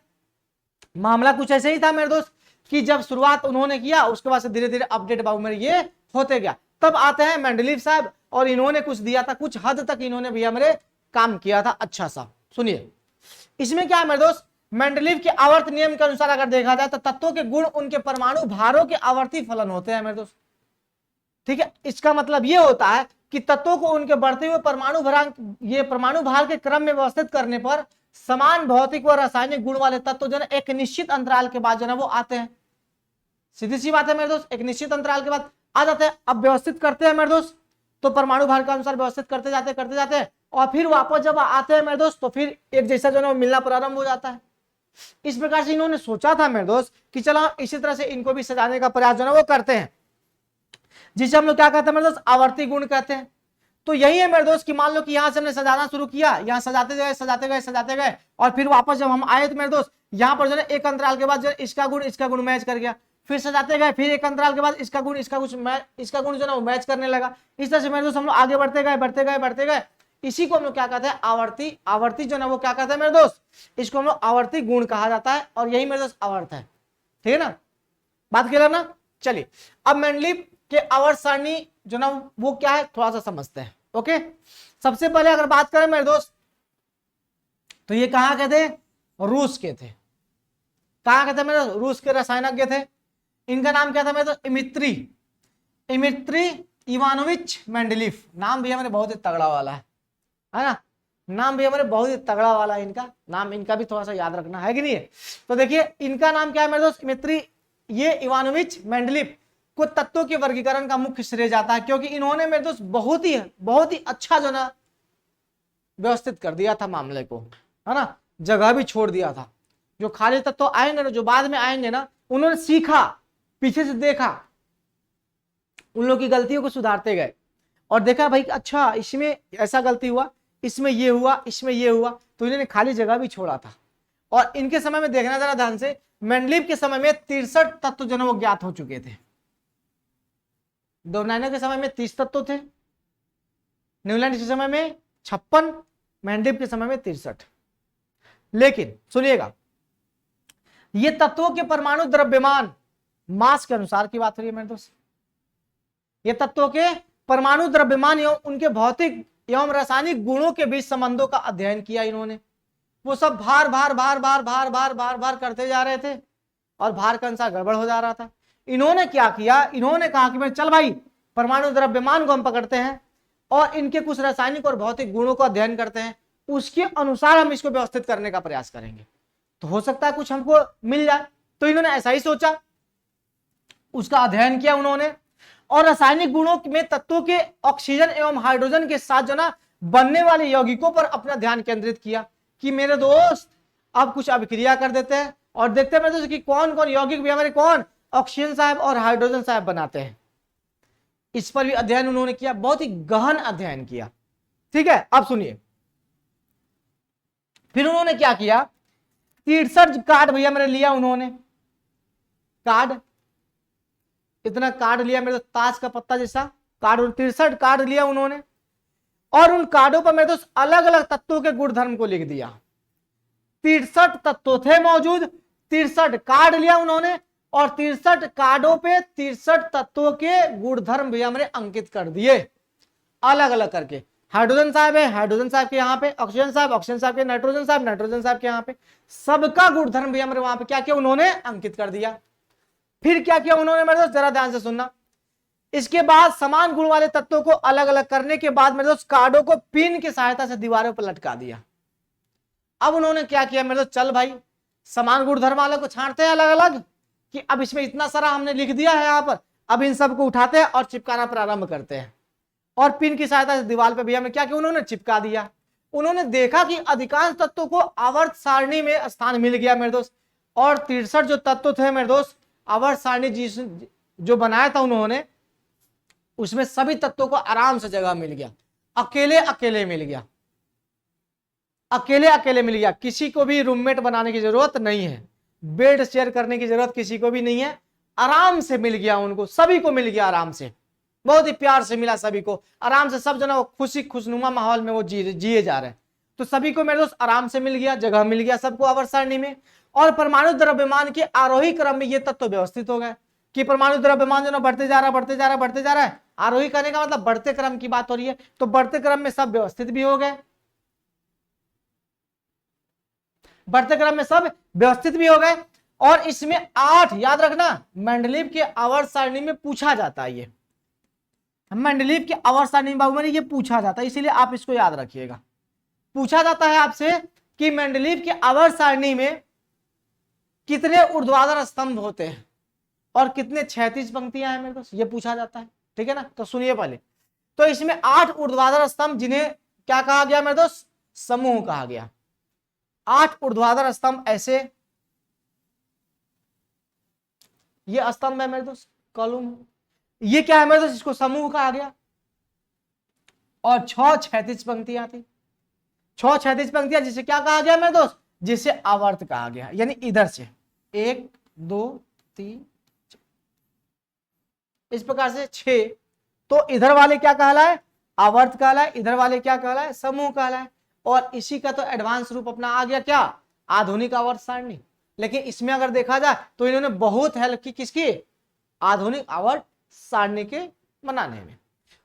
मामला कुछ ऐसे ही था मेरे दोस्त कि जब शुरुआत उन्होंने किया उसके बाद से धीरे धीरे अपडेट बाबू मेरे ये होते गया। तब आते हैं मेंडलीव साहब और इन्होंने कुछ दिया था, कुछ हद तक इन्होंने भैया मेरे काम किया था अच्छा सा। सुनिए इसमें क्या है मेरे दोस्त, मेंडलीव के आवर्त नियम के अनुसार अगर देखा जाए तो तत्वों के गुण उनके परमाणु भारों के आवर्ती फलन होते हैं मेरे दोस्त। ठीक है, इसका मतलब ये होता है कि तत्वों को उनके बढ़ते हुए परमाणु भरांक, ये परमाणु भार के क्रम में व्यवस्थित करने पर समान भौतिक व रासायनिक गुण वाले तत्व जो है एक निश्चित अंतराल के बाद जो है वो आते हैं। सीधी सी बात है मेरे दोस्त, एक निश्चित अंतराल के बाद आ जाते हैं। अब व्यवस्थित करते हैं मेरे दोस्त, तो परमाणु भार के अनुसार व्यवस्थित करते जाते हैं और फिर वापस जब आते हैं मेरे दोस्त तो फिर एक जैसा जो है मिलना प्रारंभ हो जाता है। इस प्रकार से इन्होंने सोचा था मेरे दोस्त कि चलो हम इसी तरह से इनको भी सजाने का प्रयास जो है वो करते हैं, जिसे हम लोग क्या कहते हैं मेरे दोस्त, आवर्ती गुण कहते हैं। तो यही है मेरे दोस्त कि मान लो कि यहां से हमने सजाना शुरू किया, यहां सजाते गए और फिर वापस जब हम आए तो मेरे दोस्त यहां पर जो है एक अंतराल के बाद जो इसका गुण मैच कर गया, फिर सजाते गए, फिर एक अंतराल के बाद इसका गुण जो है मैच करने लगा। इस तरह से मेरे दोस्त हम लोग आगे बढ़ते गए। इसी को हम लोग क्या कहते हैं, आवर्ती जो है वो क्या कहते हैं मेरे दोस्त, इसको हम लोग आवर्ती गुण कहा जाता है और यही मेरे दोस्त आवर्त है। ठीक है ना, बात क्लियर ना। चलिए अब मेंडलीव के आवर्त सारणी जो ना वो क्या है थोड़ा सा समझते हैं। ओके, सबसे पहले अगर बात करें मेरे दोस्त तो ये कहां के थे, रूस के थे। कहां के थे मेरे दोस्त, रूस के रसायनज्ञ थे। इनका नाम क्या था मेरे दोस्त, इमित्री इवानोविच मेंडलीव। नाम भी हमारे बहुत ही तगड़ा वाला है ना, नाम भी हमारे बहुत ही तगड़ा वाला है। इनका नाम, इनका भी थोड़ा सा याद रखना है कि नहीं है। तो देखिए इनका नाम क्या है मेरे दोस्त, इमित्री ये इवानोविच मेंडलीव को तत्वों के वर्गीकरण का मुख्य श्रेय जाता है, क्योंकि इन्होंने मेरे दोस्त बहुत ही अच्छा जो ना व्यवस्थित कर दिया था मामले को, है ना, जगह भी छोड़ दिया था। जो खाली तत्व आएंगे ना, जो बाद में आएंगे ना, उन्होंने सीखा, पीछे से देखा, उन लोग की गलतियों को सुधारते गए और देखा भाई अच्छा इसमें ऐसा गलती हुआ, इसमें ये हुआ, इसमें ये हुआ, तो इन्होंने खाली जगह भी छोड़ा था। और इनके समय में देखना जरा ध्यान से, मेंडलीव के समय में 63 तत्व जो है वो ज्ञात हो चुके थे। डोनाइनर के समय में 30 तत्व थे, न्यूलैंड के समय में 56, मेंडलीव के समय में 63। लेकिन सुनिएगा, ये तत्वों के परमाणु द्रव्यमान मास के अनुसार की बात हो रही है मेरे दोस्त। ये तत्वों के परमाणु द्रव्यमान एवं उनके भौतिक एवं रासायनिक गुणों के बीच संबंधों का अध्ययन किया इन्होंने। वो सब भार करते जा रहे थे और भार का अनुसार गड़बड़ हो जा रहा था। इन्होंने क्या किया, इन्होंने कहा कि चल भाई परमाणु द्रव्यमान को हम पकड़ते हैं और इनके कुछ रासायनिक और भौतिक गुणों का अध्ययन करते हैं, उसके अनुसार हम इसको व्यवस्थित करने का प्रयास करेंगे, तो हो सकता है कुछ हमको मिल जाए। तो इन्होंने ऐसा ही सोचा, उसका अध्ययन किया उन्होंने और रासायनिक गुणों में तत्वों के ऑक्सीजन एवं हाइड्रोजन के साथ जो ना बनने वाले यौगिकों पर अपना ध्यान केंद्रित किया कि मेरे दोस्त अब कुछ अभिक्रिया कर देते हैं और देखते हैं मेरे दोस्त कि कौन कौन यौगिक भी हमारे कौन ऑक्सीजन साहब और हाइड्रोजन साहब बनाते हैं। इस पर भी अध्ययन उन्होंने किया, बहुत ही गहन अध्ययन किया। ठीक है, अब सुनिए फिर उन्होंने क्या किया, 63 कार्ड भैया मेरे लिया उन्होंने, कार्ड इतना कार्ड लिया मेरे ताश का पत्ता जैसा कार्ड, 63 कार्ड लिया उन्होंने और उन कार्डों पर मेरे दोस्त अलग अलग तत्वों के गुणधर्म को लिख दिया। 63 तत्व थे मौजूद, 63 कार्ड लिया उन्होंने और 63 कार्डों पे 63 तत्वों के गुणधर्म भी हमने अंकित कर दिए अलग अलग करके। हाइड्रोजन साहब है, हाइड्रोजन साहब के यहाँ पे, ऑक्सीजन साहब के, नाइट्रोजन साहब के यहाँ पे, सबका गुणधर्म भी हमने वहां पे क्या किया उन्होंने अंकित कर दिया। फिर क्या किया उन्होंने मेरे दोस्त, जरा ध्यान से सुनना। इसके बाद समान गुण वाले तत्वों को अलग अलग करने के बाद मेरे दोस्त कार्डों को पिन की सहायता से दीवारों पर लटका दिया। अब उन्होंने क्या किया मेरे दोस्त, चल भाई समान गुणधर्म वालों को छांटते हैं अलग अलग कि अब इसमें इतना सारा हमने लिख दिया है यहाँ पर, अब इन सबको उठाते हैं और चिपकाना प्रारंभ करते हैं और पिन की सहायता से दीवार पे भी हमने क्या किया उन्होंने चिपका दिया। उन्होंने देखा कि अधिकांश तत्वों को आवर्त सारणी में स्थान मिल गया मेरे दोस्त और 63 जो तत्व थे मेरे दोस्त आवर्त सारणी जो बनाया था उन्होंने, उसमें सभी तत्वों को आराम से जगह मिल गया, अकेले अकेले मिल गया, अकेले अकेले मिल गया। किसी को भी रूममेट बनाने की जरूरत नहीं है, बेड शेयर करने की जरूरत किसी को भी नहीं है, आराम से मिल गया उनको, सभी को मिल गया आराम से, बहुत ही प्यार से मिला सभी को आराम से। सब जना खुशी खुशनुमा माहौल में वो जिए जा रहे हैं। तो सभी को मेरे दोस्त आराम से मिल गया, जगह मिल गया सबको आवर्त सारणी में। और परमाणु द्रव्यमान के आरोही क्रम में ये तत्व व्यवस्थित हो गए कि परमाणु द्रव्यमान जो ना बढ़ते जा रहा है। आरोही करने का मतलब बढ़ते क्रम की बात हो रही है, तो बढ़ते क्रम में सब व्यवस्थित भी हो गए। बढ़ते क्रम में सब व्यवस्थित भी हो गए। और इसमें 8, याद रखना, मेंडलीव के आवर्त सारणी में पूछा जाता है। ये मेंडलीव के आवर्त सारणी में ये पूछा जाता है, इसीलिए आप इसको याद रखिएगा। पूछा जाता है आपसे कि मेंडलीव के आवर्त सारणी में कितने ऊर्ध्वाधर स्तंभ होते हैं और कितने क्षैतिज पंक्तियां हैं मेरे दोस्त, ये पूछा जाता है। ठीक है ना, तो सुनिए पहले। तो इसमें 8 ऊर्ध्वाधर स्तंभ, जिन्हें क्या कहा गया मेरे दोस्त, समूह कहा गया। 8 ऊर्ध्वाधर स्तंभ ऐसे, ये स्तंभ है मेरे दोस्त, कॉलम। ये क्या है मेरे दोस्त, इसको समूह कहा गया। और 6 क्षैतिज पंक्तियां थी, 6 क्षैतिज पंक्तियां, जिसे क्या कहा गया मेरे दोस्त, जिसे आवर्त कहा गया। यानी इधर से 1 2 3 इस प्रकार से 6। तो इधर वाले क्या कहलाए, आवर्त कहलाए, इधर वाले क्या कहलाए, समूह कहलाए। और इसी का तो एडवांस रूप अपना आ गया क्या, आधुनिक आवर्त सारणी। लेकिन इसमें अगर देखा जाए तो इन्होंने बहुत हेल्प की, किसकी, आधुनिक आवर्त सारणी के बनाने में।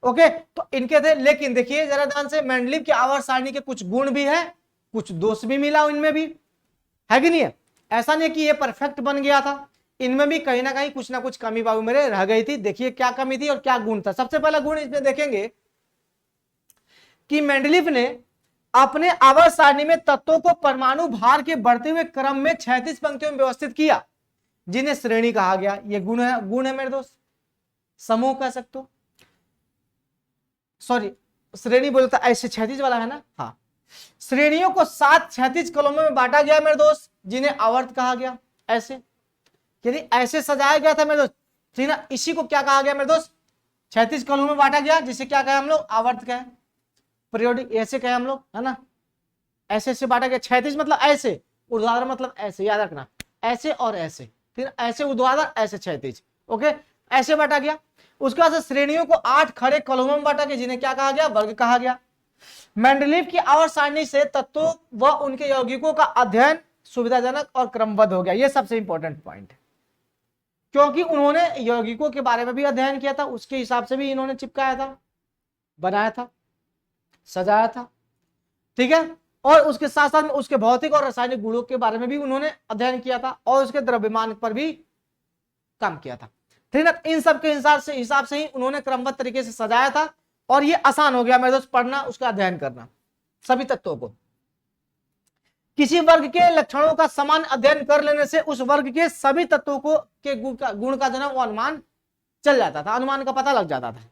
ओके, तो इनके थे। लेकिन देखिए जरा ध्यान से, मेंडलीव के आवर्त सारणी के कुछ गुण भी है, कुछ दोष भी मिला इनमें भी, है कि नहीं है। ऐसा नहीं कि ये परफेक्ट बन गया था, इनमें भी कहीं ना कहीं कुछ ना कुछ कमी बाबू मेरे रह गई थी। देखिए क्या कमी थी और क्या गुण था। सबसे पहला गुण इसमें देखेंगे कि मेंडलीव ने अपने आवर्त सारणी में तत्वों को परमाणु भार के बढ़ते हुए क्रम में क्षैतिज पंक्तियों में व्यवस्थित किया, जिन्हें श्रेणी कहा गया। ये गुण है मेरे दोस्त, समूह कह सकते हो, सॉरी श्रेणी बोलता, ऐसे क्षैतिज वाला है ना, हाँ। श्रेणियों को 7 क्षैतिज कॉलमों में बांटा गया मेरे दोस्त, जिन्हें आवर्त कहा गया। ऐसे, यदि ऐसे सजाया गया था मेरे दोस्त, ठीक ना। इसी को क्या कहा गया मेरे दोस्त, क्षैतिज कॉलमों में बांटा गया, जिसे क्या कहे हम लोग, आवर्त कहे, पीरियोडिक ऐसे कहे हम लोग, है ना। ऐसे ऐसे बांटा गया, क्षैतिज मतलब ऐसे, ऊर्ध्वाधर मतलब ऐसे, याद रखना, ऐसे और ऐसे, फिर ऐसे ऊर्ध्वाधर, ऐसे क्षैतिज। ओके, ऐसे बांटा गया। उसके बाद श्रेणियों को 8 खड़े कॉलमों में बांटा गया, जिन्हें क्या कहा गया, वर्ग कहा गया। मेंडलीव की आवर्त सारणी से तत्वों व उनके यौगिकों का अध्ययन सुविधाजनक और क्रमबद्ध हो गया। यह सबसे इंपॉर्टेंट पॉइंट है, क्योंकि उन्होंने यौगिकों के बारे में भी अध्ययन किया था, उसके हिसाब से भी इन्होंने चिपकाया था, बनाया था, सजाया था। ठीक है, और उसके साथ साथ में उसके भौतिक और रासायनिक गुणों के बारे में भी उन्होंने अध्ययन किया था, और उसके द्रव्यमान पर भी काम किया था। ठीक है, इन सब के हिसाब से ही उन्होंने क्रमबद्ध तरीके से सजाया था, और ये आसान हो गया मेरे दोस्त पढ़ना, उसका अध्ययन करना, सभी तत्वों को। किसी वर्ग के लक्षणों का समान अध्ययन कर लेने से उस वर्ग के सभी तत्वों को के गुण का जो है वो अनुमान चल जाता था, अनुमान का पता लग जाता था।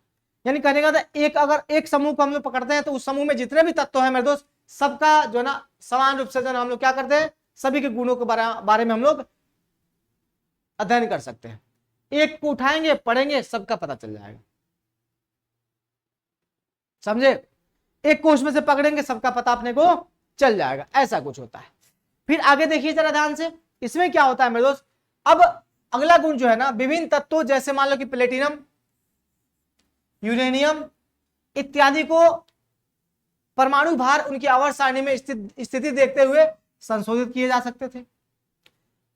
यानी कहने का था, अगर एक समूह को हम लोग पकड़ते हैं तो उस समूह में जितने भी तत्व हैं मेरे दोस्त, सबका जो है ना समान रूप से जो है हम लोग क्या करते हैं, सभी के गुणों के बारे में हम लोग अध्ययन कर सकते हैं। एक को उठाएंगे, पढ़ेंगे, सबका पता चल जाएगा, समझे। एक को उसमें से पकड़ेंगे, सबका पता अपने को चल जाएगा, ऐसा कुछ होता है। फिर आगे देखिए जरा ध्यान से, इसमें क्या होता है मेरे दोस्त। अब अगला गुण जो है ना, विभिन्न तत्वों जैसे मान लो कि प्लेटिनम, यूरेनियम इत्यादि को परमाणु भार उनकी आवर्त सारणी में स्थिति देखते हुए संशोधित किए जा सकते थे।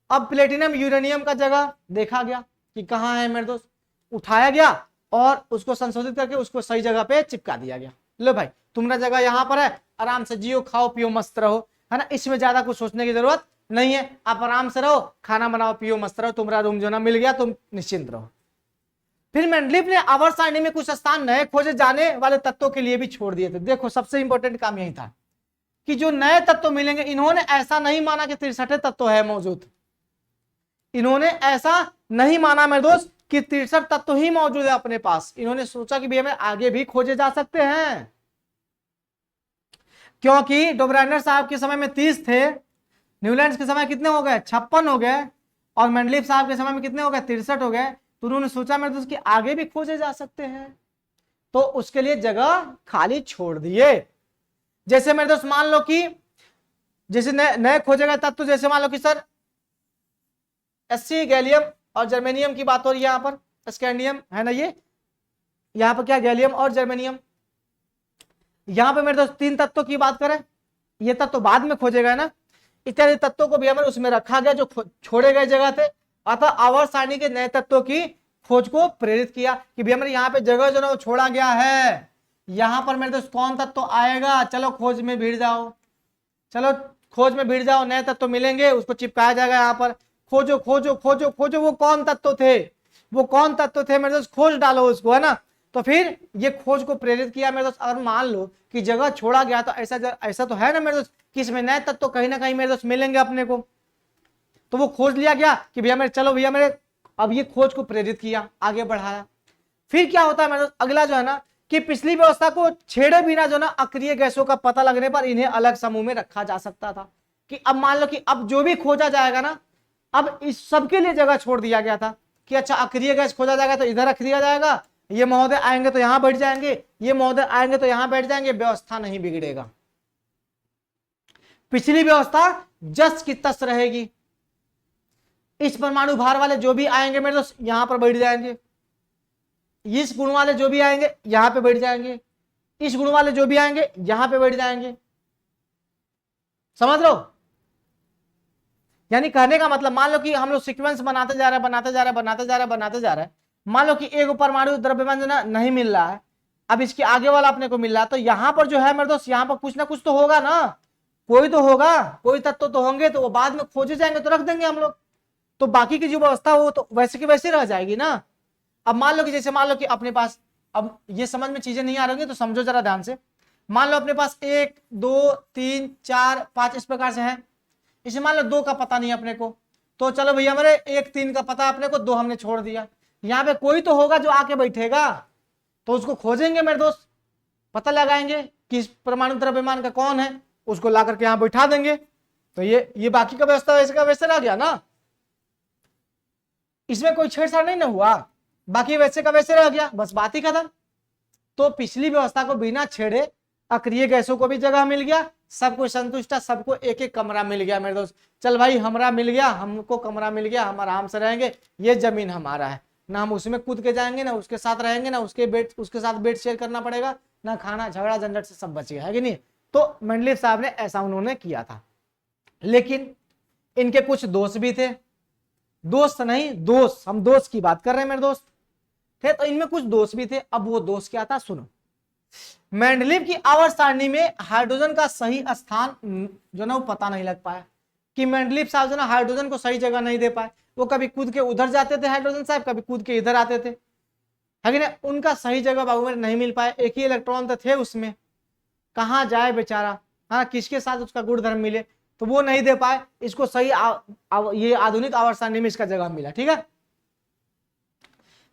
अब प्लेटिनम यूरेनियम का जगह देखा गया कि कहां है मेरे दोस्त, उठाया गया और उसको संशोधित करके उसको सही जगह पे चिपका दिया गया। लो भाई तुम्हारा जगह यहां पर है, आराम से जियो, खाओ पियो, मस्त रहो, है ना। इसमें ज्यादा कुछ सोचने की जरूरत नहीं है, आप आराम से रहो, खाना बनाओ, पियो, मस्त रहो, तुम्हारा रूम जो ना मिल गया, तुम निश्चिंत रहो। फिर मेंडलीव ने आवर्त सारणी में कुछ स्थान नए खोजे जाने वाले तत्वों के लिए भी छोड़ दिए थे। देखो सबसे इंपॉर्टेंट काम यही था कि जो नए तत्व मिलेंगे, इन्होंने ऐसा नहीं माना कि 63 तत्व है मौजूद, इन्होंने ऐसा नहीं माना मेरे दोस्त कि 63 तत्व ही मौजूद है अपने पास। इन्होंने सोचा कि भी हमें आगे भी खोजे जा सकते हैं, क्योंकि डोबराइनर साहब के समय में 30 थे, न्यूलैंड के समय कितने हो गए, 56 हो गए, और मेंडलीव साहब के समय में कितने हो गए, 63 हो गए। तो उन्होंने सोचा मेरे दोस्त कि आगे भी खोजे जा सकते हैं, तो उसके लिए जगह खाली छोड़ दिए। जैसे मेरे दोस्त मान लो कि जैसे नए खोजे गए तत्व, जैसे मान लो कि सर एससी गैलियम और जर्मेनियम की बात हो रही है, यहाँ पर स्कैंडियम है ना, ये यहाँ पर क्या गैलियम और जर्मेनियम। यहाँ पे मेरे दोस्त 3 तत्वों की बात करें, ये तत्व बाद में खोजे गए ना, इत्यादि तत्वों को भी हमें उसमें रखा गया जो छोड़े गए जगह थे, अतः आवर्त सारणी के नए तत्वों की खोज को प्रेरित किया कि भी हमारे यहाँ पे जगह जो ना वो छोड़ा गया है, यहाँ पर मेरे दोस्त कौन तत्व आएगा, चलो खोज में भिड़ जाओ, चलो खोज में भिड़ जाओ, नए तत्व मिलेंगे, उसको चिपकाया जाएगा यहाँ पर, खोजो खोजो खोजो खोजो वो कौन तत्व थे, वो कौन तत्व थे मेरे दोस्त, खोज डालो उसको, है ना। तो फिर ये खोज को प्रेरित किया मेरे दोस्त। अगर मान लो कि जगह छोड़ा गया तो ऐसा तो है ना मेरे दोस्त कि इसमें नए तत्व कहीं ना कहीं मेरे दोस्त मिलेंगे अपने को, तो वो खोज लिया गया कि भैया मेरे, चलो भैया मेरे, अब ये खोज को प्रेरित किया, आगे बढ़ाया। फिर क्या होता है मेरे दोस्त, अगला जो है ना कि पिछली व्यवस्था को छेड़े बिना जो ना अक्रिय गैसों का पता लगने पर इन्हें अलग समूह में रखा जा सकता था। कि अब मान लो कि अब जो भी खोजा जाएगा ना, अब इस सबके लिए जगह छोड़ दिया गया था कि अच्छा अक्रिय गैस खोजा जाएगा तो इधर रख दिया जाएगा, ये महोदय आएंगे तो यहां बैठ जाएंगे, ये महोदय आएंगे तो यहां बैठ जाएंगे, व्यवस्था नहीं बिगड़ेगा, पिछली व्यवस्था जस की तस रहेगी। इस परमाणु भार वाले जो भी आएंगे मेरे दोस्त यहां पर बैठ जाएंगे, इस गुण वाले जो भी आएंगे यहां पे बैठ जाएंगे, इस गुण वाले जो भी आएंगे यहां पे बैठ जाएंगे, समझ लो। यानी कहने का मतलब, मान लो कि हम लोग सीक्वेंस बनाते जा रहे हैं, बनाते जा रहे हैं, बनाते जा रहे हैं, बनाते जा रहे हैं, मान लो कि एक परमाणु द्रव्यमान जो ना नहीं मिल रहा है, अब इसके आगे वाला अपने को मिल रहा है, तो यहां पर जो है मेरे दोस्त यहां पर कुछ ना कुछ तो होगा ना, कोई तो होगा, कोई तत्व तो होंगे, तो वो बाद में खोजे जाएंगे तो रख देंगे हम लोग, तो बाकी की जो व्यवस्था हो तो वैसे की वैसे रह जाएगी ना। अब मान लो कि जैसे मान लो कि अपने पास, अब ये समझ में चीजें नहीं आ रही तो समझो जरा ध्यान से, मान लो अपने पास 1 2 3 4 5 इस प्रकार से है, इसे मान लो 2 का पता नहीं अपने को, तो चलो भैया हमारे 1 3 का पता अपने को, 2 हमने छोड़ दिया, यहाँ पे कोई तो होगा जो आके बैठेगा, तो उसको खोजेंगे मेरे दोस्त, पता लगाएंगे कि इस परमाणु द्रव्यमान का कौन है, उसको ला करके यहाँ बैठा देंगे, तो ये बाकी का व्यवस्था वैसे का वैसे रह गया ना, इसमें कोई छेड़छाड़ नहीं ना हुआ, बाकी वैसे का वैसे रह गया, बस बात ही खत्म। तो पिछली व्यवस्था को बिना छेड़े अक्रिय गैसों को भी जगह मिल गया, सबको संतुष्ट है, सबको एक एक कमरा मिल गया मेरे दोस्त, चल भाई हमरा मिल गया, हमको कमरा मिल गया, हम आराम से रहेंगे, ये जमीन हमारा है, ना हम उसमें कूद के जाएंगे, ना उसके साथ रहेंगे, ना उसके साथ बेड शेयर करना पड़ेगा, ना खाना झगड़ा झंझट से सब बचेगा, है कि नहीं। तो मेंडलीव साहब ने ऐसा उन्होंने किया था, लेकिन इनके कुछ दोस्त भी थे, दोस्त नहीं दोस्त, हम दोस्त की बात कर रहे हैं मेरे दोस्त थे, तो इनमें कुछ दोस्त भी थे। अब वो दोस्त क्या था सुनो, मेंडलीव की आवर्त सारणी में हाइड्रोजन का सही स्थान जो ना वो पता नहीं लग पाया, कि मेंडलीव साहब जो ना हाइड्रोजन को सही जगह नहीं दे पाए, वो कभी कूद के उधर जाते थे हाइड्रोजन साहब, कभी कूद के इधर आते थे, है कि नहीं, उनका सही जगह बाबू में नहीं मिल पाए, एक ही इलेक्ट्रॉन तो थे उसमें, कहाँ जाए बेचारा, हाँ किसके साथ उसका गुणधर्म मिले, तो वो नहीं दे पाए, इसको सही ये आधुनिक आवर्त सारणी में इसका जगह मिला, ठीक है।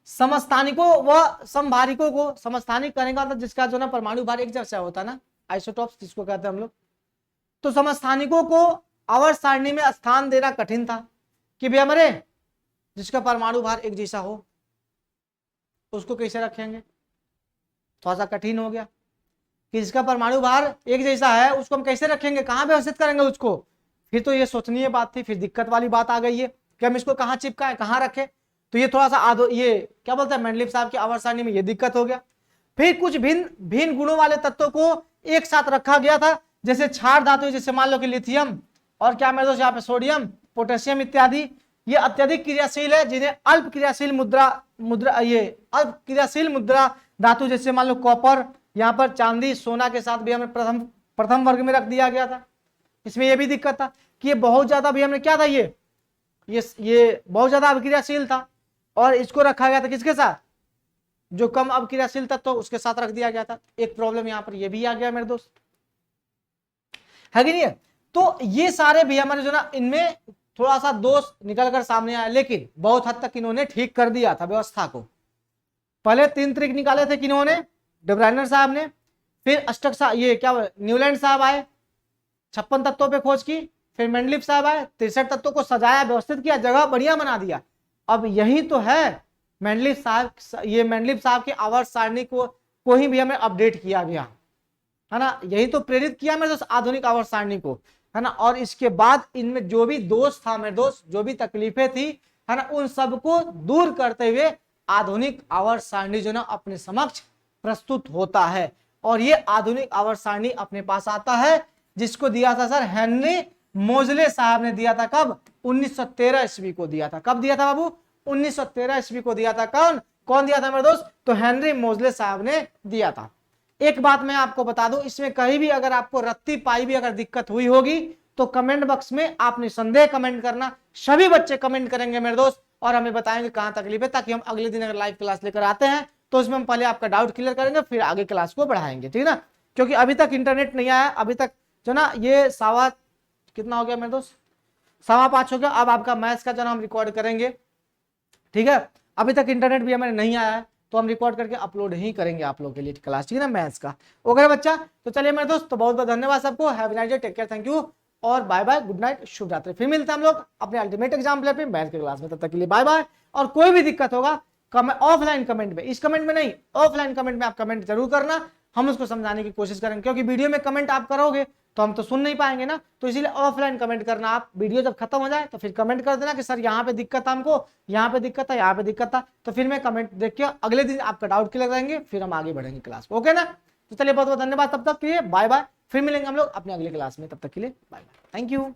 समस्थानिकों व समभारिकों को, समस्थानिक करने का मतलब जिसका जो ना परमाणु भार एक जैसा होता है ना, आइसोटॉप्स जिसको कहते हैं हम लोग, तो समस्थानिकों को आवर्त सारणी में स्थान देना कठिन था, कि भैया हमारे जिसका परमाणु भार एक जैसा हो उसको कैसे रखेंगे, थोड़ा सा कठिन हो गया, कि जिसका परमाणु भार एक जैसा है उसको हम कैसे रखेंगे, कहां व्यवस्थित करेंगे उसको, फिर तो ये सोचनीय बात थी, फिर दिक्कत वाली बात आ गई है कि हम इसको कहां चिपकाएं, कहां रखें, तो ये थोड़ा सा ये क्या बोलते हैं मेंडलीव साहब की आवर्त सारणी में ये दिक्कत हो गया। फिर कुछ भिन्न गुणों वाले तत्वों को एक साथ रखा गया था, जैसे क्षार धातु, जैसे मान लो कि लिथियम और क्या मेरे दोस्त यहाँ पे सोडियम पोटेशियम इत्यादि, ये अत्यधिक क्रियाशील है, जिन्हें अल्प क्रियाशील अल्प क्रियाशील मुद्रा धातु, जैसे मान लो कॉपर, यहाँ पर चांदी सोना के साथ भी हमें प्रथम वर्ग में रख दिया गया था। इसमें यह भी दिक्कत था कि ये बहुत ज्यादा भी हमने क्या था, ये बहुत ज्यादा अभिक्रियाशील था, और इसको रखा गया था किसके साथ, जो कम अभिक्रियाशील तत्व तो उसके साथ रख दिया गया था। एक प्रॉब्लम यहाँ पर ये भी आ गया मेरे दोस्त, है कि नहीं। तो ये सारे भी हमारे जो ना इनमें थोड़ा सा दोष निकल कर सामने आया, लेकिन बहुत हद तक इन्होंने ठीक कर दिया था व्यवस्था को। पहले 3 ट्रिक निकाले थे किन्होंने, डेब्राइनर साहब ने, फिर अष्टक साहब, ये क्या न्यूलैंड साहब आए, 56 तत्वों पे खोज की, फिर मेंडलीव साहब आए, 63 तत्वों को सजाया, व्यवस्थित किया, जगह बढ़िया बना दिया। अब यही तो है मेंडलीव साहब, ये मेंडलीव साहब की आवर्त सारणी को ही भी हमें अपडेट किया गया, है ना, यही तो प्रेरित किया मेरे दोस्त आधुनिक आवर्त सारणी को, है ना। और इसके बाद इनमें जो भी दोष था मेरे दोस्त, जो भी तकलीफें थी, है ना, उन सबको दूर करते हुए आधुनिक आवर्त सारणी जो ना अपने समक्ष प्रस्तुत होता है। और ये आधुनिक आवर्त सारणी अपने पास आता है, जिसको दिया था सर हेनरी मोजले साहब ने दिया था, कब, 1913 ईस्वी को दिया था। कब दिया था बाबू, 1913 ईस्वी को दिया था। कौन दिया था मेरे दोस्त, तो हेनरी मोजले साहब ने दिया था। एक बात मैं आपको बता दूं, इसमें कहीं भी अगर आपको रत्ती पाई भी अगर दिक्कत हुई होगी तो कमेंट बॉक्स में आप निसंदेह कमेंट करना, सभी बच्चे कमेंट करेंगे मेरे दोस्त और हमें बताएंगे कहां तकलीफ है, ताकि हम अगले दिन अगर लाइव क्लास लेकर आते हैं तो उसमें हम पहले आपका डाउट क्लियर करेंगे, फिर आगे क्लास को बढ़ाएंगे, ठीक है ना। क्योंकि अभी तक इंटरनेट नहीं आया, अभी तक जो ना ये कितना हो गया मेरे दोस्त, 5:15 हो गया। अब आपका मैथ्स का जो हम रिकॉर्ड करेंगे, ठीक है। अभी तक इंटरनेट भी हमें नहीं आया है, तो हम रिकॉर्ड करके अपलोड ही करेंगे आप लोगों के लिए क्लास, ठीक है ना, मैथ्स का। ओके बच्चा, तो चलिए मेरे दोस्त, तो बहुत बहुत धन्यवाद सबको, have a nice day, take care, thank you और बाय बाय, गुड नाइट, शुभ रात्रि। फिर मिलते हैं हम लोग अपने अल्टीमेट एग्जाम पे मैथ्स के क्लास में, तब तक के लिए बाय बाय। और कोई भी दिक्कत होगा ऑफलाइन कमेंट में, इस कमेंट में नहीं, ऑफलाइन कमेंट में आप कमेंट जरूर करना, हम उसको समझाने की कोशिश करेंगे, क्योंकि वीडियो में कमेंट आप करोगे तो हम तो सुन नहीं पाएंगे ना, तो इसीलिए ऑफलाइन कमेंट करना। आप वीडियो जब खत्म हो जाए तो फिर कमेंट कर देना कि सर यहाँ पे दिक्कत था हमको, यहाँ पे दिक्कत था, यहाँ पे दिक्कत था, तो फिर मैं कमेंट देख के अगले दिन आपका डाउट क्लियर करेंगे, फिर हम आगे बढ़ेंगे क्लास, ओके ना। तो चलिए बहुत बहुत धन्यवाद, तब तक के लिए बाय बाय, फिर मिलेंगे हम लोग अपने अगले क्लास में, तब तक के लिए बाय बाय, थैंक यू।